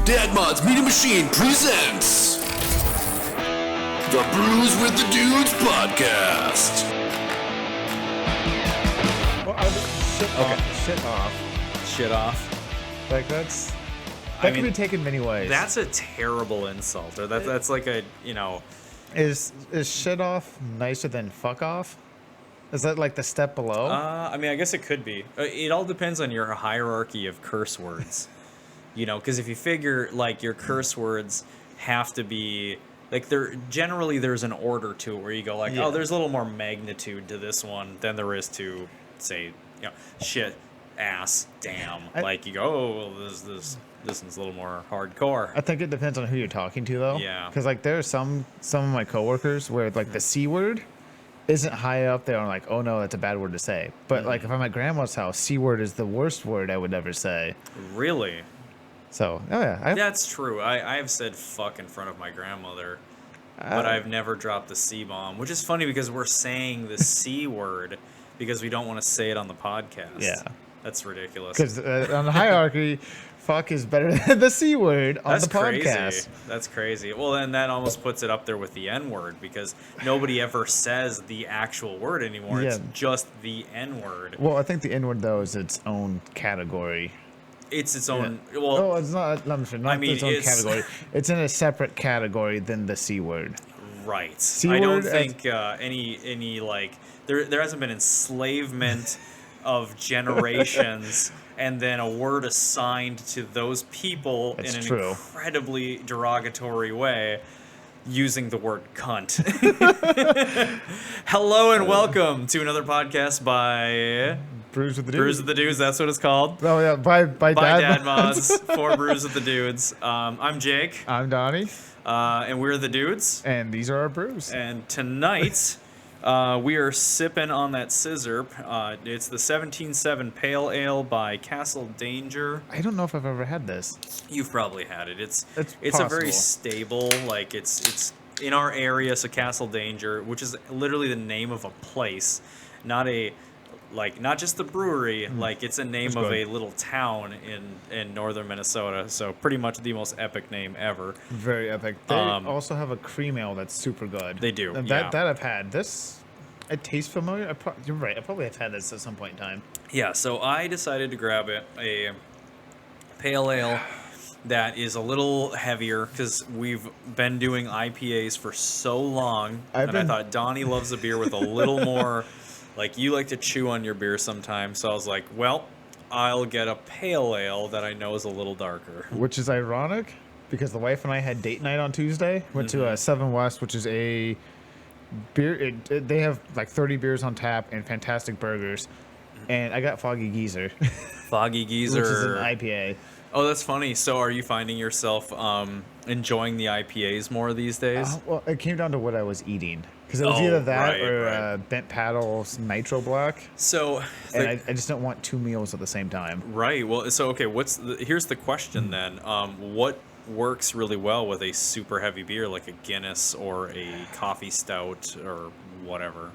Dad Mod's Media Machine presents the Brews with the Dudes Podcast. Well, Shit off. Like that can be taken many ways. That's a terrible insult. Or that's like a, Is shit off nicer than fuck off? Is that like the step below? I guess it could be. It all depends on your hierarchy of curse words. Because if you figure like your curse words have to be like there's an order to it where you go like, oh, there's a little more magnitude to this one than there is to say, shit, ass, damn. Like you go, oh, well, this one's a little more hardcore. I think it depends on who you're talking to, though. Yeah. Because like there are some of my coworkers where like the C word isn't high up there. I'm like, oh no, that's a bad word to say. But like if I'm at grandma's house, C word is the worst word I would ever say. Really? So, oh yeah. That's true. I have said fuck in front of my grandmother, but I've never dropped the C-bomb, which is funny because we're saying the C word because we don't want to say it on the podcast. Yeah. That's ridiculous. Because on the hierarchy, fuck is better than the C word on the podcast. That's crazy. Well, then that almost puts it up there with the N word because nobody ever says the actual word anymore. Yeah. It's just the N word. Well, I think the N word, though, is its own category. It's its own. Yeah. Well, no, it's not its own category. It's in a separate category than the C word. Right. C-word, I don't think any like there hasn't been enslavement of generations and then a word assigned to those people in an incredibly derogatory way using the word cunt. Hello and welcome to another podcast by Brews with the Dudes. Brews with the Dudes, that's what it's called. Oh yeah, by Dad Mods for Brews with the Dudes. I'm Jake. I'm Donnie. And we're the Dudes. And these are our brews. And tonight we are sipping on that scissor. It's the 17.7 Pale Ale by Castle Danger. I don't know if I've ever had this. You've probably had it. It's possible. A very stable, like it's in our area, so Castle Danger, which is literally the name of a place, not just the brewery, like it's a name of a little town in northern Minnesota. So pretty much the most epic name ever. Very epic. They also have a cream ale that's super good. They do. And that I've had. This, it tastes familiar. You're right. I probably have had this at some point in time. Yeah. So I decided to grab a pale ale that is a little heavier because we've been doing IPAs for so long, I thought Donnie loves a beer with a little more. Like, you like to chew on your beer sometimes, so I was like, well, I'll get a pale ale that I know is a little darker. Which is ironic, because the wife and I had date night on Tuesday. Went to Seven West, which is a beer. They have like 30 beers on tap and fantastic burgers. And I got Foggy Geezer. Foggy Geezer. Which is an IPA. Oh, that's funny. So are you finding yourself enjoying the IPAs more these days? Well, it came down to what I was eating. Because it was either that or Bent Paddle's Nitro Black. So, and I just don't want two meals at the same time. Right. Well, so okay. Here's the question then. What works really well with a super heavy beer like a Guinness or a coffee stout or whatever?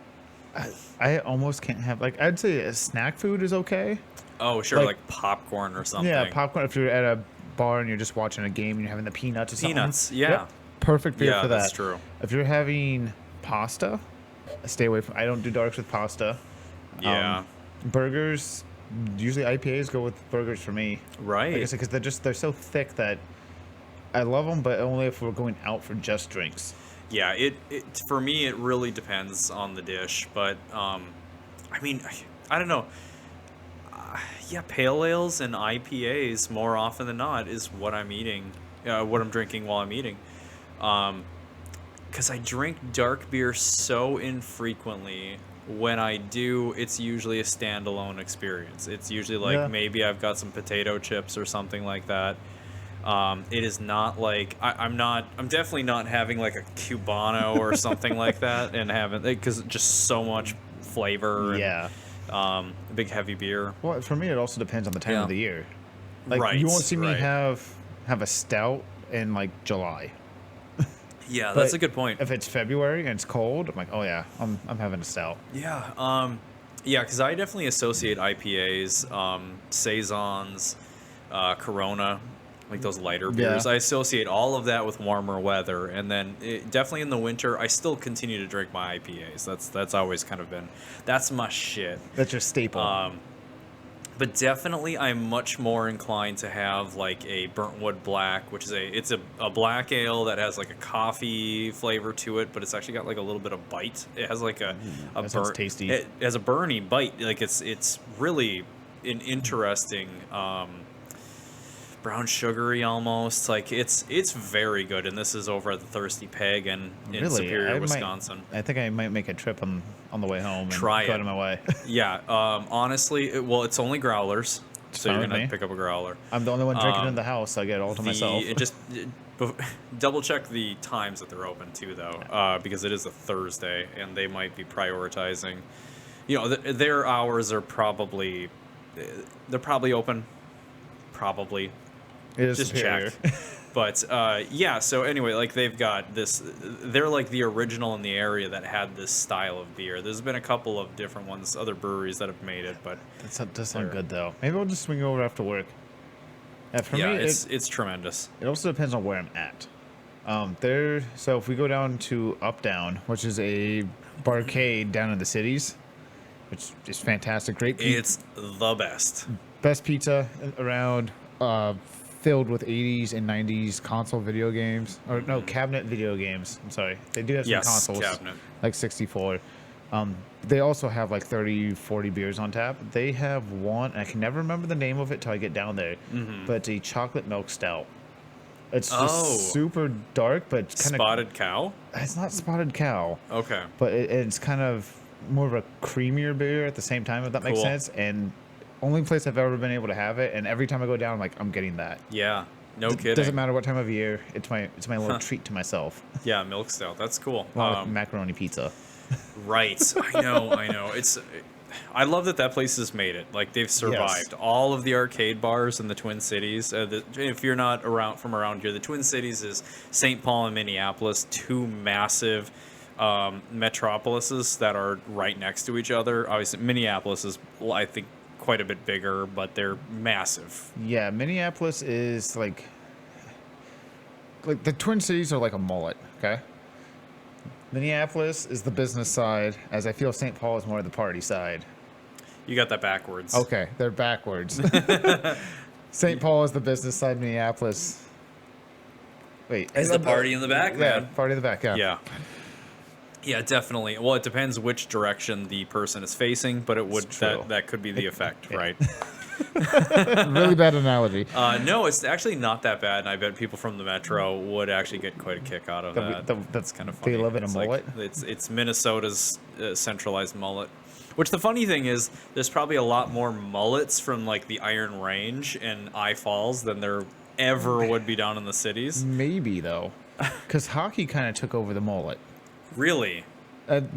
I almost can't have I'd say a snack food is okay. Oh, sure, like popcorn or something. Yeah, popcorn. If you're at a bar and you're just watching a game and you're having the peanuts or something. Peanuts, yeah. Yep. Perfect beer for that. Yeah, that's true. If you're having pasta, stay away from. I don't do darks with pasta. Yeah. Burgers, usually IPAs go with burgers for me. Right. Like I said, because they're so thick that I love them, but only if we're going out for just drinks. Yeah, it for me it really depends on the dish, but I don't know. Yeah, pale ales and IPAs more often than not is what I'm eating, what I'm drinking while I'm eating. Because I drink dark beer so infrequently. When I do, it's usually a standalone experience. It's usually maybe I've got some potato chips or something like that. It is not like I'm definitely not having like a Cubano or something like that and having because just so much flavor. Yeah. And, big heavy beer. Well, for me, it also depends on the time of the year. Like you won't see me have a stout in like July. Yeah, that's a good point. If it's February and it's cold, I'm like, oh yeah, I'm having a stout. Yeah, because I definitely associate IPAs, saisons, Corona like those lighter beers. Yeah. I associate all of that with warmer weather, and then definitely in the winter, I still continue to drink my IPAs. That's always kind of been that's my shit. That's your staple. But definitely, I'm much more inclined to have like a Burntwood Black, which is a black ale that has like a coffee flavor to it, but it's actually got like a little bit of bite. It has like a that sounds tasty. It has a burny bite. Like it's really an interesting brown sugary almost. Like it's very good. And this is over at the Thirsty Peg in Superior, Wisconsin. I think I might make a trip on the way home and Try go it. out of my way. Yeah, honestly, it's only growlers, so you're fine with gonna me. pick up a growler. I'm the only one drinking in the house, so I get it all to myself. Double check the times that they're open too, though, because it is a Thursday and they might be prioritizing. Their hours are probably open, probably. It is Just superior. check. But yeah, so anyway, like they've got this. They're like the original in the area that had this style of beer. There's been a couple of different ones, other breweries that have made it, but That does sound good though. Maybe I'll just swing over after work. For me, it's tremendous. it also depends on where I'm at. So if we go down to Up Down, which is a barcade down in the cities, which is fantastic, great pizza, It's the best. best pizza around, filled with 80s and 90s console video games, or no, cabinet video games. I'm sorry, they do have some Yes, consoles, cabinet. like 64. They also have like 30, 40 beers on tap. They have one, and I can never remember the name of it till I get down there, but it's a chocolate milk stout. It's just super dark, but kind of Spotted Cow? It's not Spotted Cow, Okay. but it's kind of more of a creamier beer at the same time, if that makes Cool. sense. And only place I've ever been able to have it, and every time I go down, I'm like, I'm getting that. Yeah. No It kidding. doesn't matter what time of year. It's my little treat to myself. Yeah, milk stout. That's cool. Along with macaroni pizza. Right. I know. I love that place has made it. Like they've survived all of the arcade bars in the Twin Cities. If you're not from around here, the Twin Cities is St. Paul and Minneapolis, two massive metropolises that are right next to each other. Obviously, Minneapolis is, I think, quite a bit bigger, but they're massive. Yeah, Minneapolis is like the Twin Cities are like a mullet, okay? Minneapolis is the business side, as I feel St. Paul is more the party side. You got that backwards. Okay, they're backwards. St. Paul is the business side, Minneapolis. Wait. It's the party in the back, Yeah, man. party in the back, yeah. Yeah. Yeah, definitely. Well, it depends which direction the person is facing, but it would It's true. that could be the effect, right? Really bad analogy. No, it's actually not that bad, and I bet people from the metro would actually get quite a kick out of that. That's kind of funny. They live in a It's mullet? It's Minnesota's centralized mullet. Which the funny thing is, there's probably a lot more mullets from like the Iron Range and I Falls than there ever would be down in the cities. Maybe, though. Because hockey kind of took over the mullet. Really?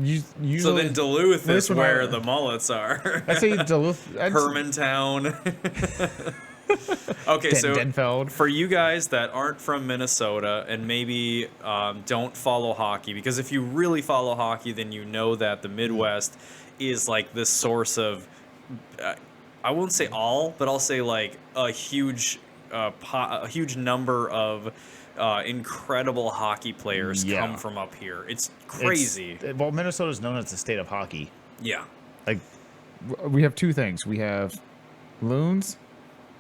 Usually, So then Duluth this is one where I- the mullets are. I say Duluth. Hermantown. Okay, so Denfeld. for you guys that aren't from Minnesota and maybe don't follow hockey, because if you really follow hockey, then you know that the Midwest is like this source of, I won't say all, but I'll say like a huge number of incredible hockey players Yeah. come from up here. It's crazy. Well, Minnesota is known as the state of hockey. Yeah. Like, we have two things. We have loons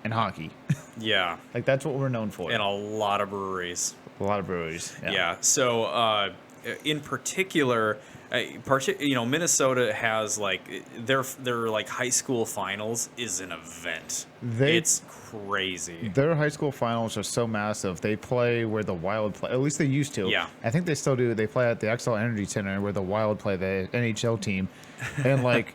and hockey. Yeah. Like, that's what we're known for. And a lot of breweries. A lot of breweries. Yeah. So, in particular, Minnesota has like their like high school finals is an event. It's crazy. Their high school finals are so massive. They play where the Wild play. At least they used to. Yeah. I think they still do. They play at the XL Energy Center where the Wild play, the NHL team. And like,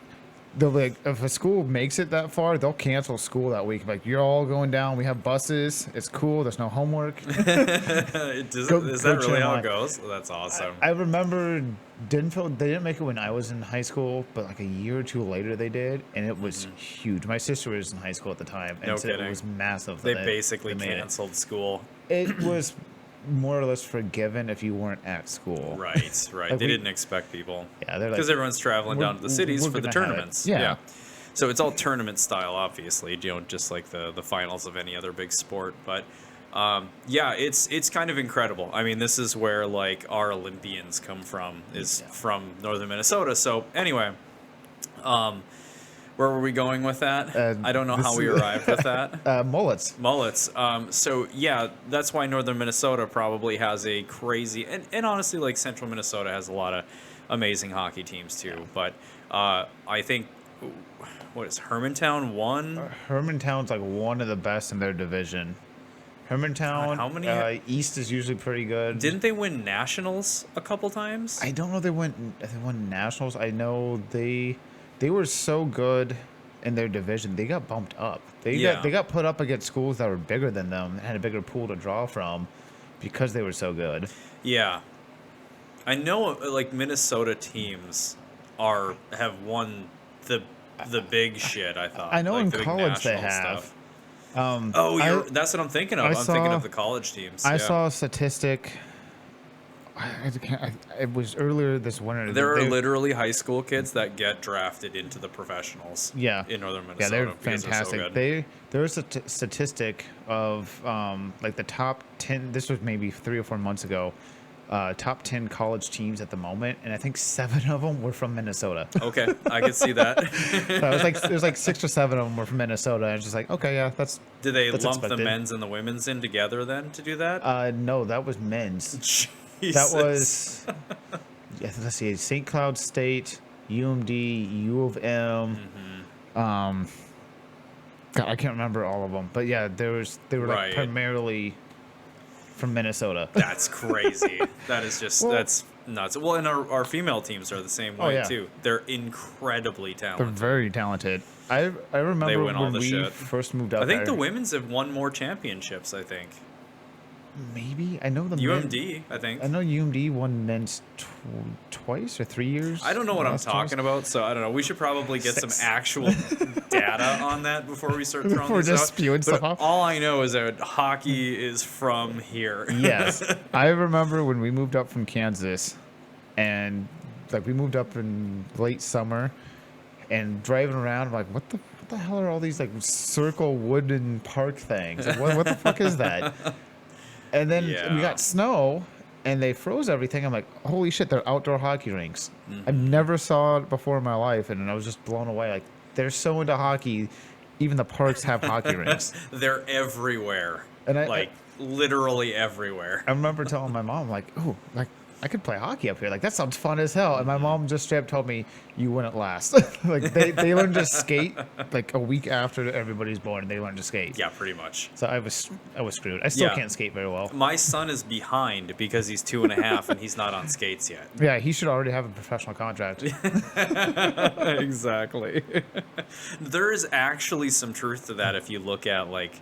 if a school makes it that far, they'll cancel school that week. Like, you're all going down. We have buses. It's cool. There's no homework. Is that really how it goes? That's awesome. I remember they didn't make it when I was in high school, but like a year or two later they did, and it was huge. My sister was in high school at the time, and No so it kidding. was massive. They that basically they made it. canceled school. It was more or less forgiven if you weren't at school. Right. Like They we- didn't expect people. Yeah, they're like, Because everyone's traveling down to the cities we're for the gonna have it. tournaments. Yeah. So it's all tournament style, obviously, just like the finals of any other big sport. But Yeah, it's kind of incredible. I mean, this is where like our Olympians come from, is from northern Minnesota. So anyway, where were we going with that? I don't know how we arrived with that. Mullets. Mullets. So yeah, that's why northern Minnesota probably has a crazy, and honestly, like central Minnesota has a lot of amazing hockey teams too. Yeah. But I think, what is Hermantown one? Hermantown's like one of the best in their division. Hermantown, God, how many? East is usually pretty good. Didn't they win nationals a couple times? I don't know. They won nationals. I know they were so good in their division. They got bumped up. They got put up against schools that were bigger than them and had a bigger pool to draw from because they were so good. Yeah, I know. Like Minnesota teams have won the big shit. I thought. I know like, in college they have. Stuff. That's what I'm thinking of. I'm thinking of the college teams. I saw a statistic. It was earlier this winter. There are literally high school kids that get drafted into the professionals. Yeah, in northern Minnesota. Yeah, they're fantastic. There was a statistic of like the top 10. This was maybe 3 or 4 months ago. Top 10 college teams at the moment, and I think 7 of them were from Minnesota. Okay, I could see that. It was like 6 or 7 of them were from Minnesota. And I was just like, okay, yeah, that's. Did they that's lump expected. the men's and the women's in together then to do that? No, that was men's. Jesus. That was. Yeah, let's see, St. Cloud State, UMD, U of M. Mm-hmm. God, I can't remember all of them, but yeah, they were like primarily from Minnesota. That's crazy. That is just that's nuts. Well, and our female teams are the same way too. They're incredibly talented. They're very talented. I remember when we first moved out there. I think the women's have won more championships, I think. Maybe. I know the UMD, I think. I know UMD won men's twice or 3 years. I don't know what I'm talking about, so I don't know. We should probably get some actual data on that before we start throwing We're this just out. spewing stuff off. All I know is that hockey is from here. Yes. I remember when we moved up from Kansas, and like we moved up in late summer, and driving around, I'm like, what the hell are all these like circle wooden park things? Like, what the fuck is that? And then we got snow, and they froze everything. I'm like, holy shit, they're outdoor hockey rinks. Mm-hmm. I never saw it before in my life, and I was just blown away. Like, they're so into hockey, even the parks have hockey rinks. They're everywhere. And literally everywhere. I remember telling my mom, like, oh, like, I could play hockey up here. Like, that sounds fun as hell. And my mom just straight up told me, you wouldn't last. Like, they learned to skate, like, a week after everybody's born. They learned to skate. Yeah, pretty much. So I was screwed. I still can't skate very well. My son is behind because he's 2.5 and he's not on skates yet. Yeah, he should already have a professional contract. Exactly. There is actually some truth to that if you look at, like,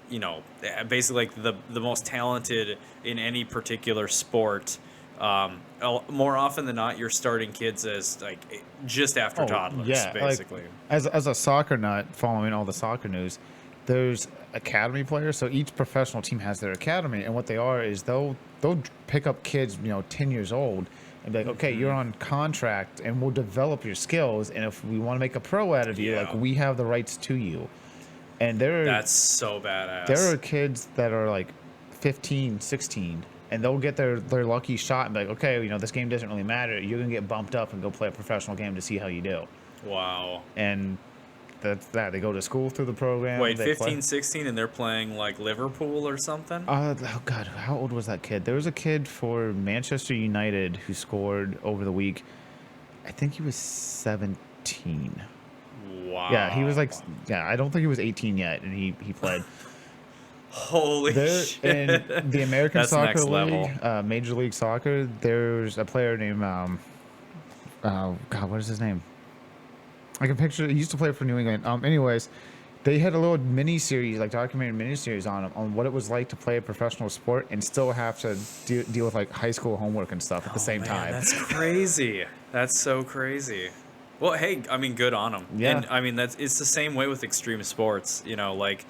you know, basically like the most talented in any particular sport. More often than not, you're starting kids as like just after toddlers, basically. Like, as a soccer nut, following all the soccer news, there's academy players. So each professional team has their academy, and what they are is they'll pick up kids, 10 years old, and be like, okay, you're on contract, and we'll develop your skills, and if we want to make a pro out of you, like we have the rights to you. And that's so badass. There are kids that are like 15, 16, and they'll get their lucky shot and be like, okay, this game doesn't really matter. You're going to get bumped up and go play a professional game to see how you do. Wow. And that's that. They go to school through the program. Wait, 15, 16, and they're playing like Liverpool or something? Oh, God. How old was that kid? There was a kid for Manchester United who scored over the week. I think he was 17. Wow. Yeah, he was like, I don't think he was 18 yet, and he played. Holy shit. In the American That's Soccer next League, level. Major League Soccer, there's a player named, what is his name? I can picture, he used to play for New England. Anyways, they had a little mini-series, like documentary mini-series on him, on what it was like to play a professional sport and still have to deal with like high school homework and stuff at the same time. That's crazy. That's so crazy. Well, hey, I mean, good on them. Yeah. And I mean, it's the same way with extreme sports. Like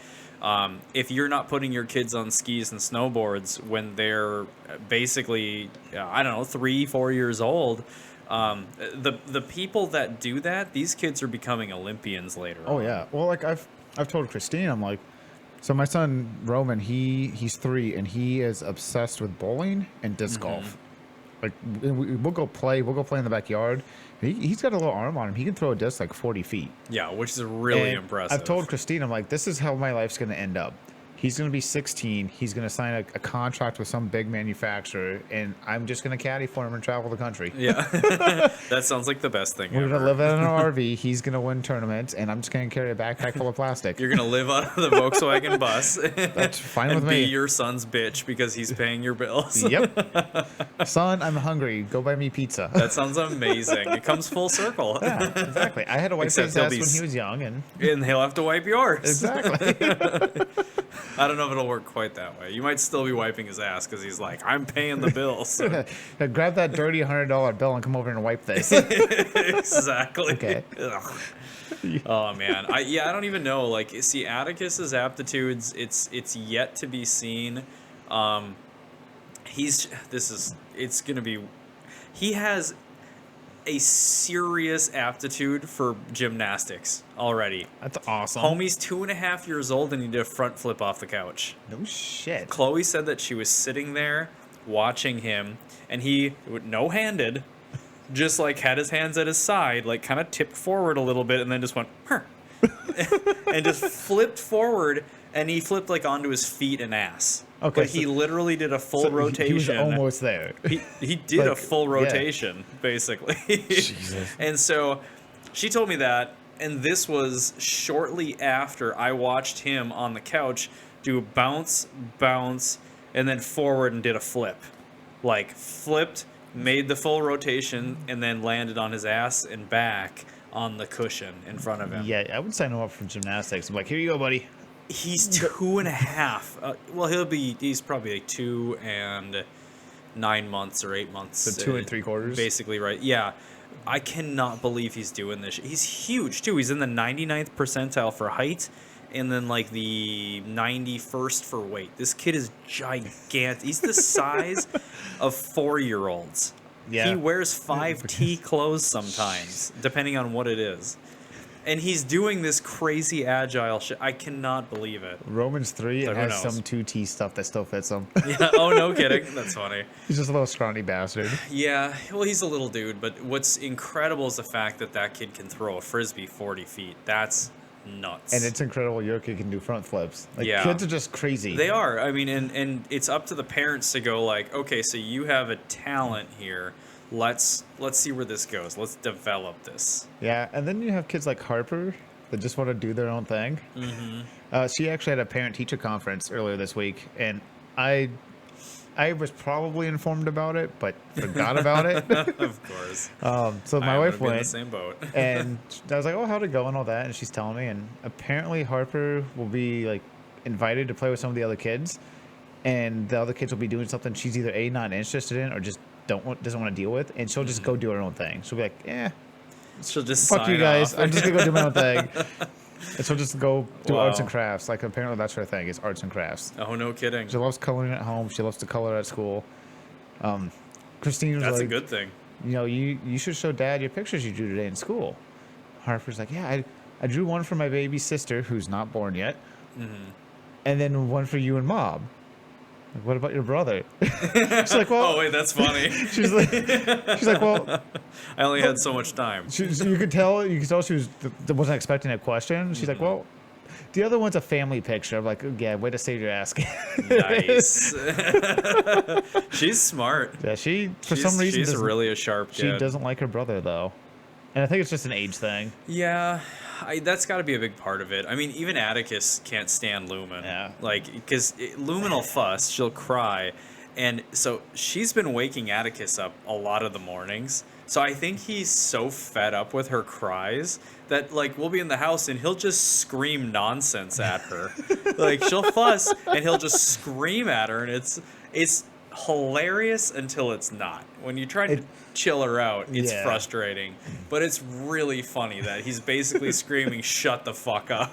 if you're not putting your kids on skis and snowboards when they're basically, 3-4 years old, the people that do that, these kids are becoming Olympians later. Oh yeah. Well, like I've told Christine, I'm like, So my son Roman, he's 3 and he is obsessed with bowling and disc golf. Like we'll go play in the backyard. He's got a little arm on him. He can throw a disc like 40 feet. Yeah, which is really And impressive. I've told Christine, I'm like, this is how my life's going to end up. He's going to be 16. He's going to sign a contract with some big manufacturer, and I'm just going to caddy for him and travel the country. Yeah, that sounds like the best thing We're ever. going to live in an RV. He's going to win tournaments, and I'm just going to carry a backpack full of plastic. You're gonna live out of the Volkswagen bus. That's fine and with be me. your son's bitch because he's paying your bills. Yep. Son, I'm hungry. Go buy me pizza. That sounds amazing. It comes full circle. Yeah, exactly. I had to wipe Except his he'll ass be when he was young, and And he'll have to wipe yours. exactly. I don't know if it'll work quite that way. You might still be wiping his ass because he's like, I'm paying the bills. Now grab that dirty $100 bill and come over and wipe this. Exactly. Okay. Ugh. Oh man, I don't even know. Like, see, Atticus's aptitudes, it's yet to be seen. He has a serious aptitude for gymnastics already. That's awesome. Homie's 2.5 years old and he did a front flip off the couch. No shit. Chloe said that she was sitting there watching him and he, no-handed, just like had his hands at his side, like kind of tipped forward a little bit and then just went, huh, and just flipped forward, and he flipped like onto his feet and ass. Okay, But he literally did a full rotation. He was almost there. He did a Like, full yeah. rotation, basically. Jesus. And so she told me that, and this was shortly after I watched him on the couch do bounce, and then forward and did a flip. Like, flipped, made the full rotation, and then landed on his ass and back on the cushion in front of him. Yeah, I would sign him up for gymnastics. I'm like, here you go, buddy. He's 2.5. Well, he's probably like 2 and 9 months or 8 months. So 2 3/4. Basically, right. Yeah. I cannot believe he's doing this. He's huge, too. He's in the 99th percentile for height and then like the 91st for weight. This kid is gigantic. He's the size of 4-year-olds. Yeah. He wears 5T clothes sometimes, depending on what it is. And he's doing this crazy agile shit. I cannot believe it. Roman's 3 So and who has knows? some 2T stuff that still fits him. Yeah. Oh, no kidding. That's funny. He's just a little scrawny bastard. Yeah. Well, he's a little dude, but what's incredible is the fact that that kid can throw a frisbee 40 feet. That's nuts. And it's incredible your kid can do front flips. Like, Yeah. kids are just crazy. They are. I mean, and it's up to the parents to go like, okay, so you have a talent here. Let's see where this goes. Let's develop this. Yeah, and then you have kids like Harper that just want to do their own thing. Mm-hmm. She actually had a parent-teacher conference earlier this week, and I was probably informed about it, but forgot about it. Of course. So my I'm wife gonna be in the went, same boat. and I was like, "Oh, how'd it go?" and all that, and she's telling me, and apparently Harper will be like invited to play with some of the other kids, and the other kids will be doing something she's either A, not interested in, or just doesn't want to deal with, and she'll just go do her own thing. She'll be like, "Yeah, She'll just fuck you sign guys, off. I'm just gonna go do my own thing." And she'll just go do Wow. arts and crafts. Like, apparently that's her thing, is arts and crafts. Oh, no kidding. She loves coloring at home. She loves to color at school. Christine was That's like, a good thing. you know, you should show Dad your pictures you drew today in school. Harper's like, yeah, I drew one for my baby sister who's not born yet, and then one for you and Mom. Like, what about your brother? She's like, well, Oh wait, that's funny. she's like, well, I only had so much time. you could tell she wasn't expecting a question. She's like, well, the other one's a family picture. I'm like, yeah, way to save your ass. Nice. She's smart. Yeah, for some reason she's doesn't- really a sharp she kid. doesn't like her brother though, and I think it's just an age thing. Yeah, that's got to be a big part of it. I mean, even Atticus can't stand Lumen. Yeah. Like, because Lumen will fuss, she'll cry. And so she's been waking Atticus up a lot of the mornings. So I think he's so fed up with her cries that, like, we'll be in the house and he'll just scream nonsense at her. Like, she'll fuss and he'll just scream at her. And it's hilarious until it's not. When you try to chill her out, it's Yeah. frustrating. But it's really funny that he's basically screaming, "Shut the fuck up."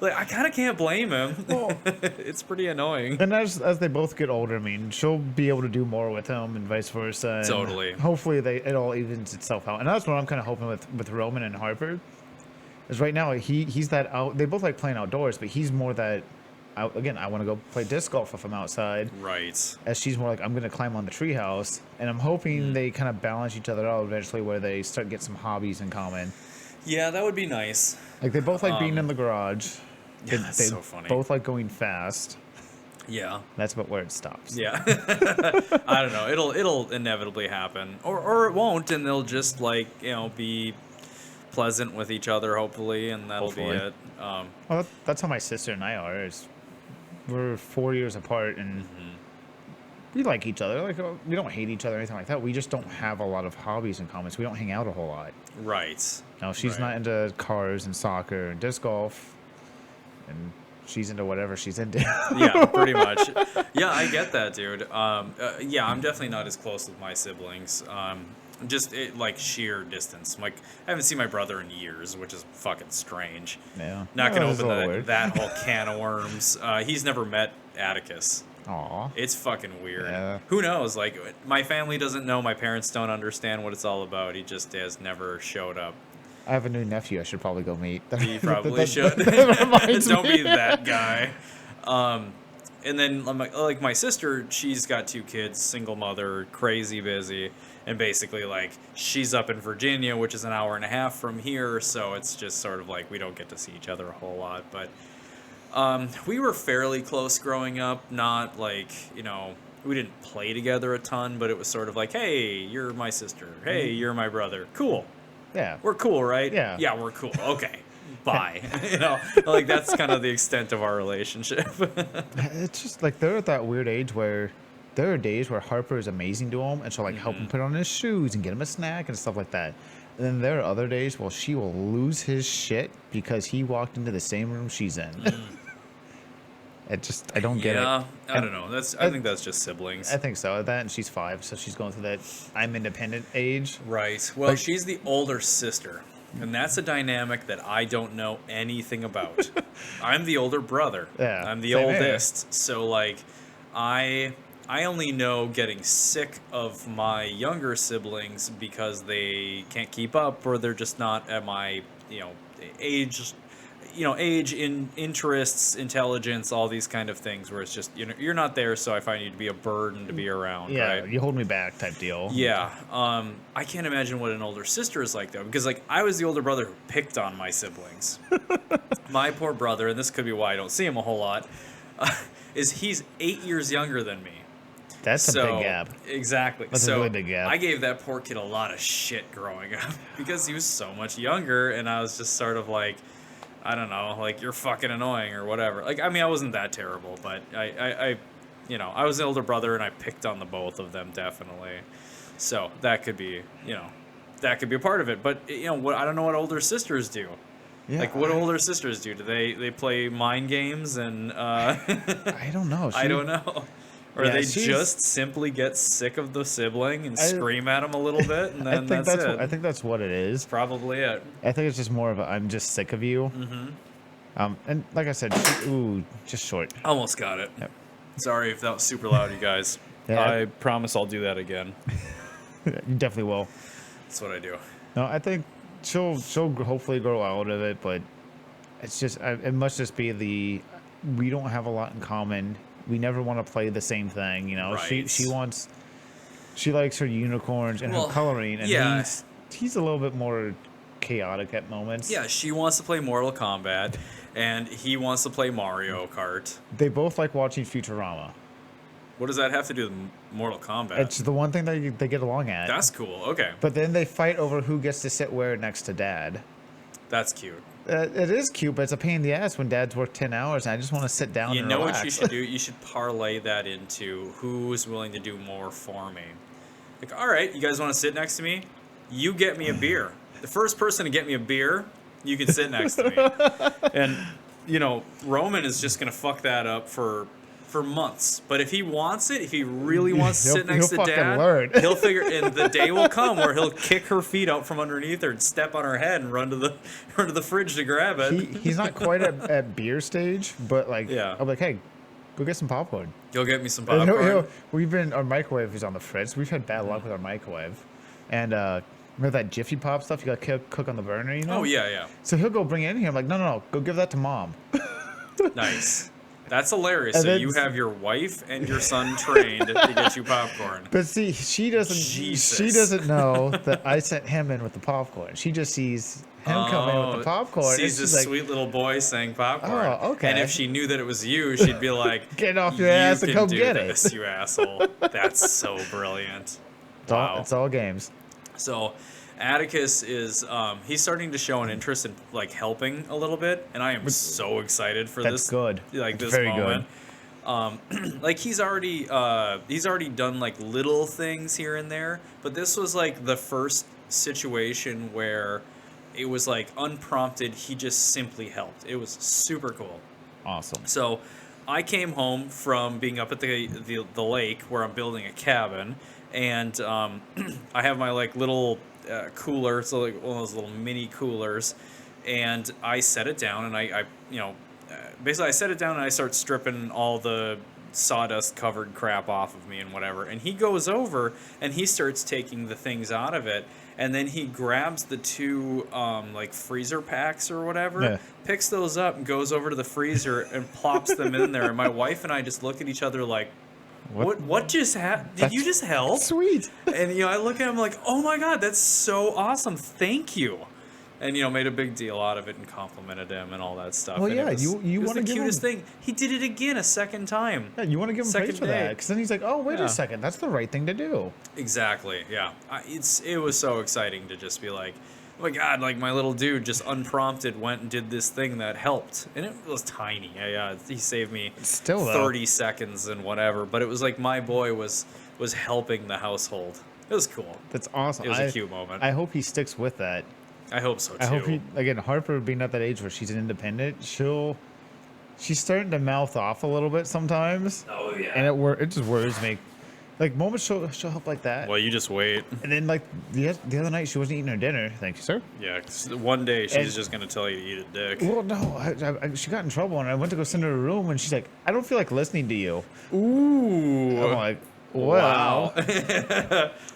Like, I kind of can't blame him. Well, It's pretty annoying. and as they both get older, I mean, she'll be able to do more with him and vice versa. And Totally. hopefully it all evens itself out. And that's what I'm kind of hoping with Roman and Harper. Because right now he's that out. They both like playing outdoors, but he's more that. Again, I want to go play disc golf if I'm outside. Right. As she's more like, I'm going to climb on the treehouse. And I'm hoping they kind of balance each other out eventually where they start get some hobbies in common. Yeah, that would be nice. Like, they both like being in the garage. Yeah, that's so funny. Both like going fast. Yeah. That's about where it stops. Yeah. I don't know. It'll inevitably happen. Or it won't, and they'll just, like, be pleasant with each other, hopefully, and that'll be it. Well, that's how my sister and I are. We're 4 years apart, and we like each other. Like, we don't hate each other or anything like that. We just don't have a lot of hobbies in common. So we don't hang out a whole lot. Right. No, she's not into cars and soccer and disc golf, and she's into whatever she's into. Yeah, pretty much. Yeah, I get that, dude. Yeah, I'm definitely not as close with my siblings. Just like sheer distance. Like, I haven't seen my brother in years, which is fucking strange. Yeah. Not gonna open that whole can of worms. He's never met Atticus. Aw. It's fucking weird. Yeah. Who knows? Like, my family doesn't know. My parents don't understand what it's all about. He just has never showed up. I have a new nephew I should probably go meet. You probably should. Don't be that guy. And then, like, my sister, she's got 2 kids, single mother, crazy busy. And basically, like, she's up in Virginia, which is an hour and a half from here. So it's just sort of like we don't get to see each other a whole lot. But we were fairly close growing up. Not like, we didn't play together a ton, but it was sort of like, hey, you're my sister. Hey, you're my brother. Cool. Yeah. We're cool, right? Yeah. Yeah, we're cool. Okay. Bye. Like, that's kind of the extent of our relationship. It's just like they're at that weird age where there are days where Harper is amazing to him, and she'll like help him put on his shoes and get him a snack and stuff like that. And then there are other days where she will lose his shit because he walked into the same room she's in. I don't get it. Yeah, I don't know. I think that's just siblings. I think so. That, and she's 5, so she's going through that I'm independent age. Right. Well, she's the older sister. And that's a dynamic that I don't know anything about. I'm the older brother. Yeah, I'm the same oldest. here. So, like, I only know getting sick of my younger siblings because they can't keep up, or they're just not at my, age, interests, intelligence, all these kind of things where it's just, you're not there, so I find you to be a burden to be around, Yeah, right? you hold me back type deal. Yeah. I can't imagine what an older sister is like, though, because, like, I was the older brother who picked on my siblings. My poor brother, and this could be why I don't see him a whole lot, is he's 8 years younger than me. That's a big gap. Exactly. That's a really big gap. I gave that poor kid a lot of shit growing up because he was so much younger, and I was just sort of like, I don't know, like, you're fucking annoying or whatever. Like, I mean, I wasn't that terrible, but I was the older brother, and I picked on the both of them, definitely. So that could be, that could be a part of it. But, what I don't know what older sisters do. Yeah, like, what older sisters do? Do they play mind games and... I don't know. I don't know. Or they just simply get sick of the sibling and scream at him a little bit, and then that's it. I think that's what it is. Probably it. I think it's just more of a I'm just sick of you. Mm-hmm. And like I said, just short. Almost got it. Yep. Sorry if that was super loud, you guys. Yeah. I promise I'll do that again. You definitely will. That's what I do. No, I think she'll hopefully grow out of it, but it's just it must just be we don't have a lot in common. We never want to play the same thing, Right. She likes her unicorns and her coloring, and he's a little bit more chaotic at moments. Yeah, she wants to play Mortal Kombat, and he wants to play Mario Kart. They both like watching Futurama. What does that have to do with Mortal Kombat? It's the one thing that they get along at. That's cool. Okay. But then they fight over who gets to sit where next to Dad. That's cute. It is cute, but it's a pain in the ass when Dad's worked 10 hours and I just want to sit down and relax. You know what you should do? You should parlay that into who's willing to do more for me. Like, all right, you guys want to sit next to me? You get me a beer. The first person to get me a beer, you can sit next to me. And, Roman is just going to fuck that up for months. But if he wants it, if he really wants to sit next to Dad, he'll figure, and the day will come where he'll kick her feet out from underneath her and step on her head and run to the fridge to grab it. He's not quite at beer stage, but like, yeah. I'm like, hey, go get some popcorn. You'll get me some popcorn. Our microwave is on the fritz. We've had bad luck with our microwave, and Remember that Jiffy Pop stuff you got to cook on the burner, you know? Oh, yeah. So he'll go bring it in here. I'm like, no, go give that to mom. Nice. That's hilarious. And So then- you have your wife and your son trained to get you popcorn. But see, she doesn't. Jesus. She doesn't know that I sent him in with the popcorn. She just sees him come in with the popcorn. and Sees she's this like, sweet little boy saying popcorn. Oh, okay. And if she knew that it was you, she'd be like, Get off your "You ass and can come do get this, it." you asshole." That's so brilliant. Wow. It's all games. So Atticus is he's starting to show an interest in like helping a little bit, and I am so excited for That's this. good. Like That's this very moment. Like he's already done like little things here and there, but this was like the first situation where it was like unprompted. He just simply helped. It was super cool. Awesome. So I came home from being up at the lake where I'm building a cabin, and I have my like little cooler, so like one of those little mini coolers, and I set it down, and I basically I set it down and I start stripping all the sawdust covered crap off of me and whatever, and he goes over and he starts taking the things out of it, and then he grabs the two like freezer packs or whatever, Yeah. picks those up and goes over to the freezer and plops them in there, and my wife and I just look at each other like, what just happened? Did you just help? Sweet. And I look at him like, oh my god, that's so awesome, thank you. And made a big deal out of it and complimented him and all that stuff. Well, and yeah, it was, you it was wanna the give cutest him- thing. He did it again a second time. Yeah, you want to give him praise Second for day. that, because then he's like, oh, wait Yeah. a second, that's the right thing to do. Exactly. Yeah. It was so exciting to just be like, oh my god, like my little dude just unprompted went and did this thing that helped, and it was tiny. Yeah. He saved me Still, though. 30 seconds and whatever, but it was like my boy was helping the household. It was cool. That's awesome. It was a cute moment. I hope he sticks with that. I hope so too. I hope again, Harper being at that age where she's an independent, she's starting to mouth off a little bit sometimes. Oh yeah. And it just worries me. Like moments she'll help like that. Well, you just wait. And then like the other night she wasn't eating her dinner. Thank you, sir. Yeah, 'cause one day she's And- just gonna tell you to eat a dick. Well, no, she got in trouble and I went to go send her to her room and she's like, I don't feel like listening to you. Ooh. I'm like, wow.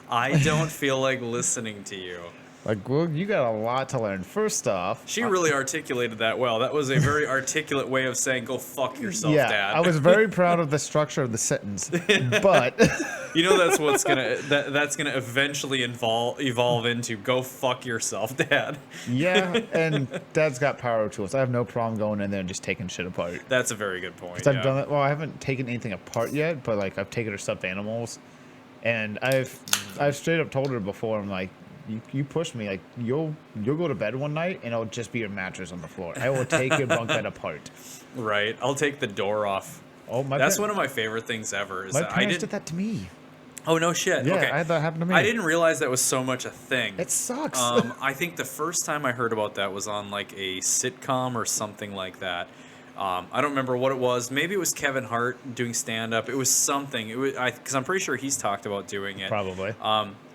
I don't feel like listening to you. Like, well, you got a lot to learn. First off, She really articulated that well. That was a very articulate way of saying, go fuck yourself, yeah, Dad. I was very proud of the structure of the sentence, but That's what's that's gonna eventually evolve into go fuck yourself, Dad. yeah, and Dad's got power tools. I have no problem going in there and just taking shit apart. That's a very good point. 'Cause I've done that. Well, I haven't taken anything apart yet, but like I've taken her stuffed animals, and I've straight up told her before. I'm like, you push me, like you'll go to bed one night and it'll just be your mattress on the floor. I will take your bunk bed apart. Right. I'll take the door off. Oh my! That's one of my favorite things ever. Is My that I parents did. did that to me. Oh no shit. Yeah, Okay. I had that happen to me. I didn't realize that was so much a thing. It sucks. I think the first time I heard about that was on like a sitcom or something like that. I don't remember what it was. Maybe it was Kevin Hart doing stand up. It was something. It was because I'm pretty sure he's talked about doing it. Probably.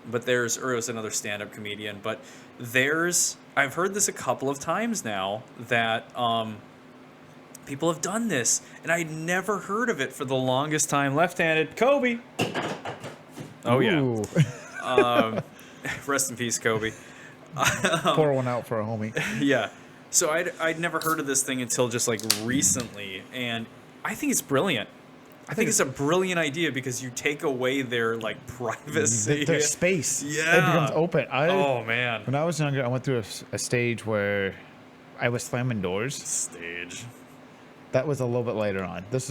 But or it was another stand up comedian. But I've heard this a couple of times now that people have done this, and I'd never heard of it for the longest time. Left-handed Kobe. Oh yeah. Ooh. Rest in peace, Kobe. Pour one out for a homie. Yeah. So I'd never heard of this thing until just like recently, and I think it's brilliant. I think it's a brilliant idea because you take away their like privacy. Their space. Yeah. It becomes open. Oh man. When I was younger, I went through a stage where I was slamming doors. Stage. That was a little bit later on. This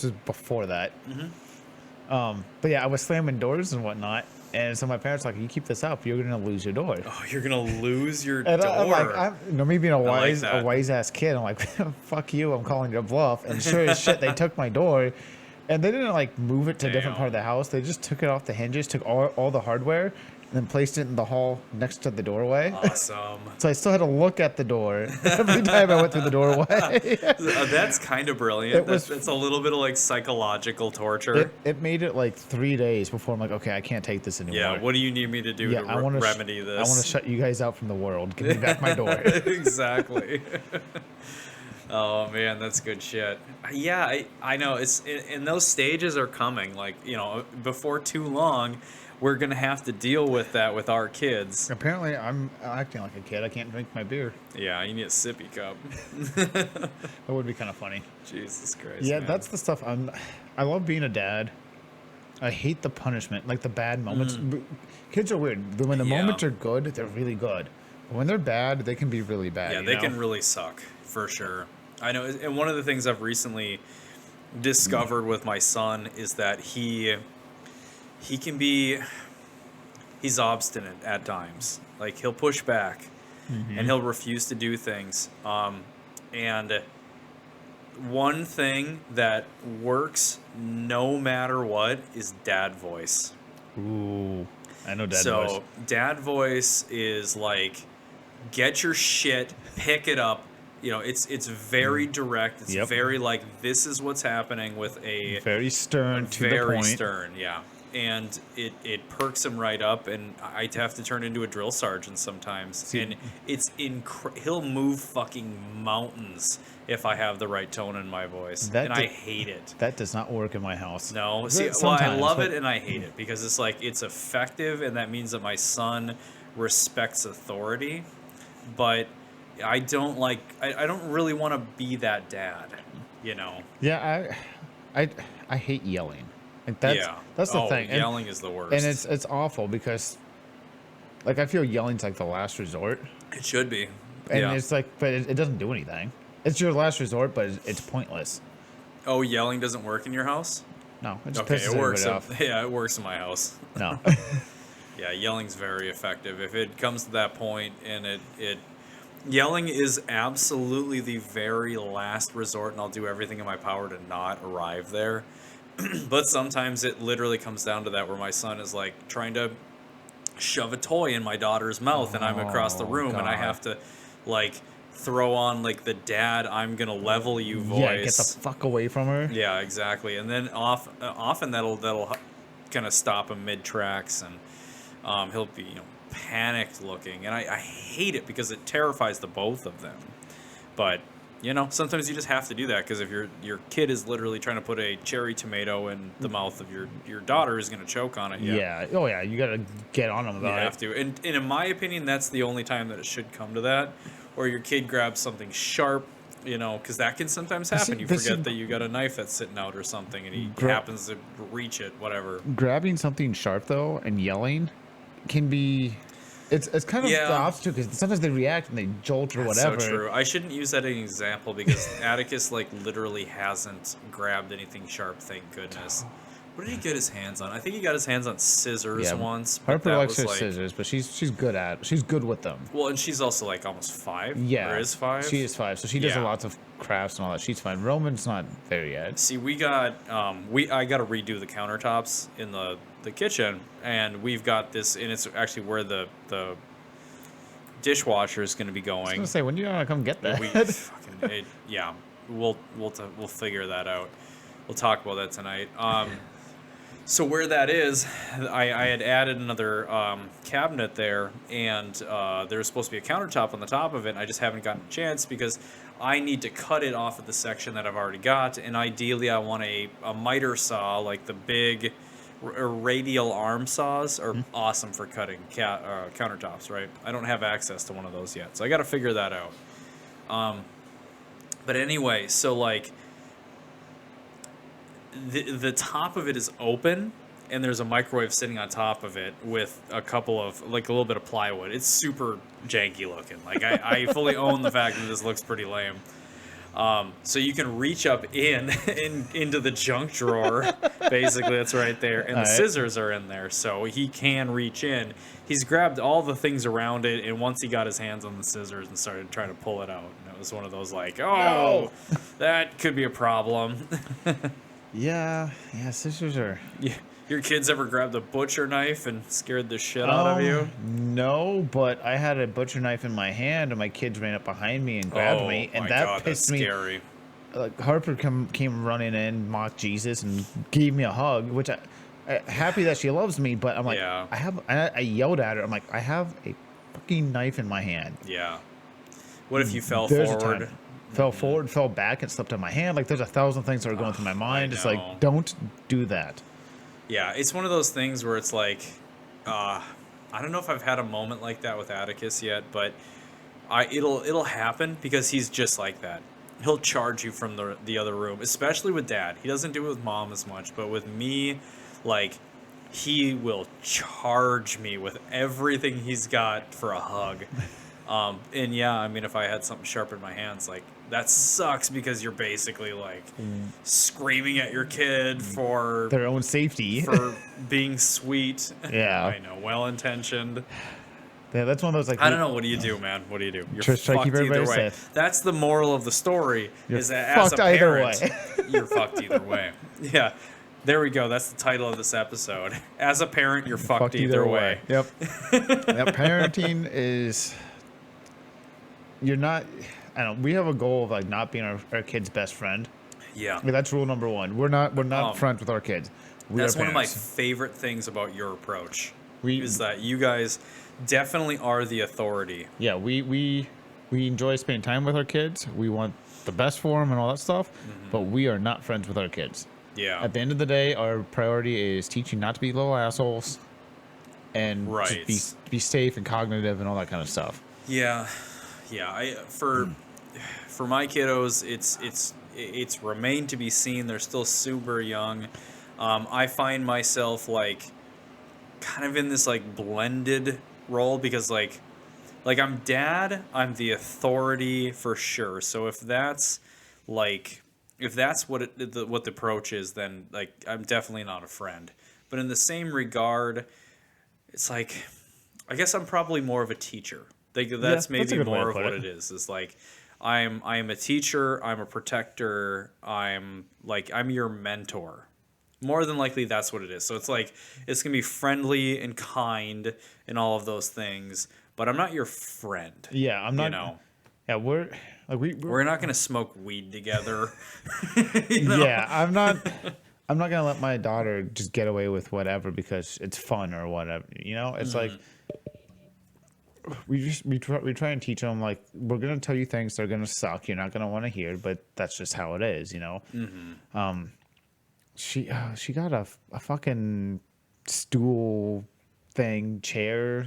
is before that. Mm-hmm. But yeah, I was slamming doors and whatnot. And so my parents were like, you keep this up, you're gonna lose your door. Oh, you're gonna lose your And door. me being a like that. wise ass kid, I'm like, fuck you, I'm calling your bluff. And sure as shit, they took my door, and they didn't like move it to a different part of the house. They just took it off the hinges, took all the hardware, and then placed it in the hall next to the doorway. Awesome. So I still had to look at the door every time I went through the doorway. That's kind of brilliant. was- That's a little bit of like psychological torture. It made it like 3 days before I'm like, okay, I can't take this anymore. Yeah. What do you need me to do to I wanna remedy this? I want to shut you guys out from the world. Give me back my door. Exactly. Oh man, that's good shit. Yeah, I know. And those stages are coming. Like before too long, we're gonna have to deal with that with our kids. Apparently, I'm acting like a kid. I can't drink my beer. Yeah, you need a sippy cup. That would be kind of funny. Jesus Christ. Yeah, man. that's the stuff. I love being a dad. I hate the punishment, like the bad moments. Kids are weird. When the moments are good, they're really good. But when they're bad, they can be really bad. Yeah, they can really suck, for sure. I know, and one of the things I've recently discovered with my son is that he can be, he's obstinate at times. Like, he'll push back, and he'll refuse to do things. And one thing that works no matter what is dad voice. Ooh, I know dad voice. So dad voice is like, get your shit, pick it up. You know, it's very direct. It's very like, this is what's happening with a very stern to the point. Very stern, yeah. And it perks him right up, and I have to turn into a drill sergeant sometimes. And it's he'll move fucking mountains if I have the right tone in my voice, and I hate it. That does not work in my house. No, see, well, I love it and I hate it because it's like, it's effective, and that means that my son respects authority, but I don't like. I don't really want to be that dad, you know. Yeah, I hate yelling. Like that's the thing. Yelling is the worst, and it's awful because, like, I feel yelling's like the last resort. It should be, and it's like, but it doesn't do anything. It's your last resort, but it's pointless. Oh, yelling doesn't work in your house? No, it just pisses everybody off. Yeah, it works in my house. No. Yeah, yelling's very effective. If it comes to that point, and yelling is absolutely the very last resort, and I'll do everything in my power to not arrive there. But sometimes it literally comes down to that, where my son is like trying to shove a toy in my daughter's mouth, and I'm across the room, and I have to like throw on like the dad, I'm gonna level you voice. Yeah, get the fuck away from her. Yeah, exactly. And then often that'll kind of stop him mid tracks, and he'll be panicked looking, and I hate it because it terrifies the both of them. But sometimes you just have to do that, because if your kid is literally trying to put a cherry tomato in the mouth of your daughter, is going to choke on it. Yeah. Oh yeah, you got to get on them about it. You have to. And in my opinion, that's the only time that it should come to that, or your kid grabs something sharp, because that can sometimes happen. You forget that you got a knife that's sitting out or something, and he happens to reach it, whatever. Grabbing something sharp, though, and yelling can be... It's kind of the opposite, because sometimes they react and they jolt or whatever. So true. I shouldn't use that as an example, because Atticus literally hasn't grabbed anything sharp, thank goodness. What did he get his hands on? I think he got his hands on scissors once. Harper likes her scissors, but she's good at it. She's good with them. Well, and she's also almost 5. Yeah, or is 5. She is 5, so she does lots of crafts and all that. She's fine. Roman's not there yet. See, I got to redo the countertops in the kitchen, and we've got this, and it's actually where the dishwasher is going to be going. I was gonna say, when do you want to come get that? We'll figure that out. We'll talk about that tonight. So where that is, I had added another cabinet there, and there was supposed to be a countertop on the top of it, and I just haven't gotten a chance because I need to cut it off of the section that I've already got, and ideally I want a miter saw, like the big radial arm saws are awesome for cutting countertops, right? I don't have access to one of those yet, so I got to figure that out. But anyway, so like the top of it is open, and there's a microwave sitting on top of it with a couple of a little bit of plywood. It's super janky looking. Like I fully own the fact that this looks pretty lame. So you can reach up into the junk drawer, basically, that's right there, and the scissors are in there, so he can reach in. He's grabbed all the things around it, and once he got his hands on the scissors and started trying to pull it out, and it was one of those that could be a problem. Yeah, scissors are... Yeah. Your kids ever grabbed a butcher knife and scared the shit out of you? No, but I had a butcher knife in my hand, and my kids ran up behind me and grabbed me, and that pissed me. Scary. Like, Harper came running in, mocked Jesus, and gave me a hug, which I happy that she loves me, but I'm like, I yelled at her. I'm like, I have a fucking knife in my hand. Yeah. What if you fell forward? Fell forward, fell back, and slipped on my hand. Like, there's 1,000 things that are going through my mind. It's like, don't do that. Yeah, it's one of those things where it's like, I don't know if I've had a moment like that with Atticus yet, but it'll happen because he's just like that. He'll charge you from the other room, especially with Dad. He doesn't do it with Mom as much, but with me, like, he will charge me with everything he's got for a hug. And yeah, I mean, if I had something sharp in my hands, like, that sucks because you're basically like screaming at your kid for their own safety, for being sweet. Yeah, I know, well intentioned. Yeah, that's one of those, like, I don't know. What do you do, man? What do you do? You're just try to keep fucked either everybody way. safe. That's the moral of the story. You're is that as a fucked either parent, way. you're fucked either way. Yeah, there we go. That's the title of this episode. As a parent, you're fucked either way. Yep. Yep. Parenting is. You're not. I don't. We have a goal of, like, not being our kid's best friend. Yeah. I mean, that's rule number one. We're not friends with our kids. That's one of my favorite things about your approach. We is that you guys definitely are the authority. Yeah, we enjoy spending time with our kids. We want the best for them and all that stuff, but we are not friends with our kids. Yeah. At the end of the day, our priority is teaching not to be little assholes, and just be safe and cognitive and all that kind of stuff. Yeah, yeah. For my kiddos, it's remained to be seen. They're still super young. I find myself, like, kind of in this, like, blended role because, like I'm dad, I'm the authority for sure. So if that's what the approach is, then, like, I'm definitely not a friend. But in the same regard, it's like, I guess I'm probably more of a teacher. Like, that's maybe more of what it is. It's like, I am a teacher, I'm a protector, I'm your mentor. More than likely, that's what it is. So it's like, it's going to be friendly and kind and all of those things, but I'm not your friend. Yeah, I'm not. You know? Yeah, we're not going to smoke weed together. Yeah, I'm not going to let my daughter just get away with whatever because it's fun or whatever. You know, it's like, we try and teach them, like, we're going to tell you things that are going to suck. You're not going to want to hear, but that's just how it is, you know? She got a fucking stool thing chair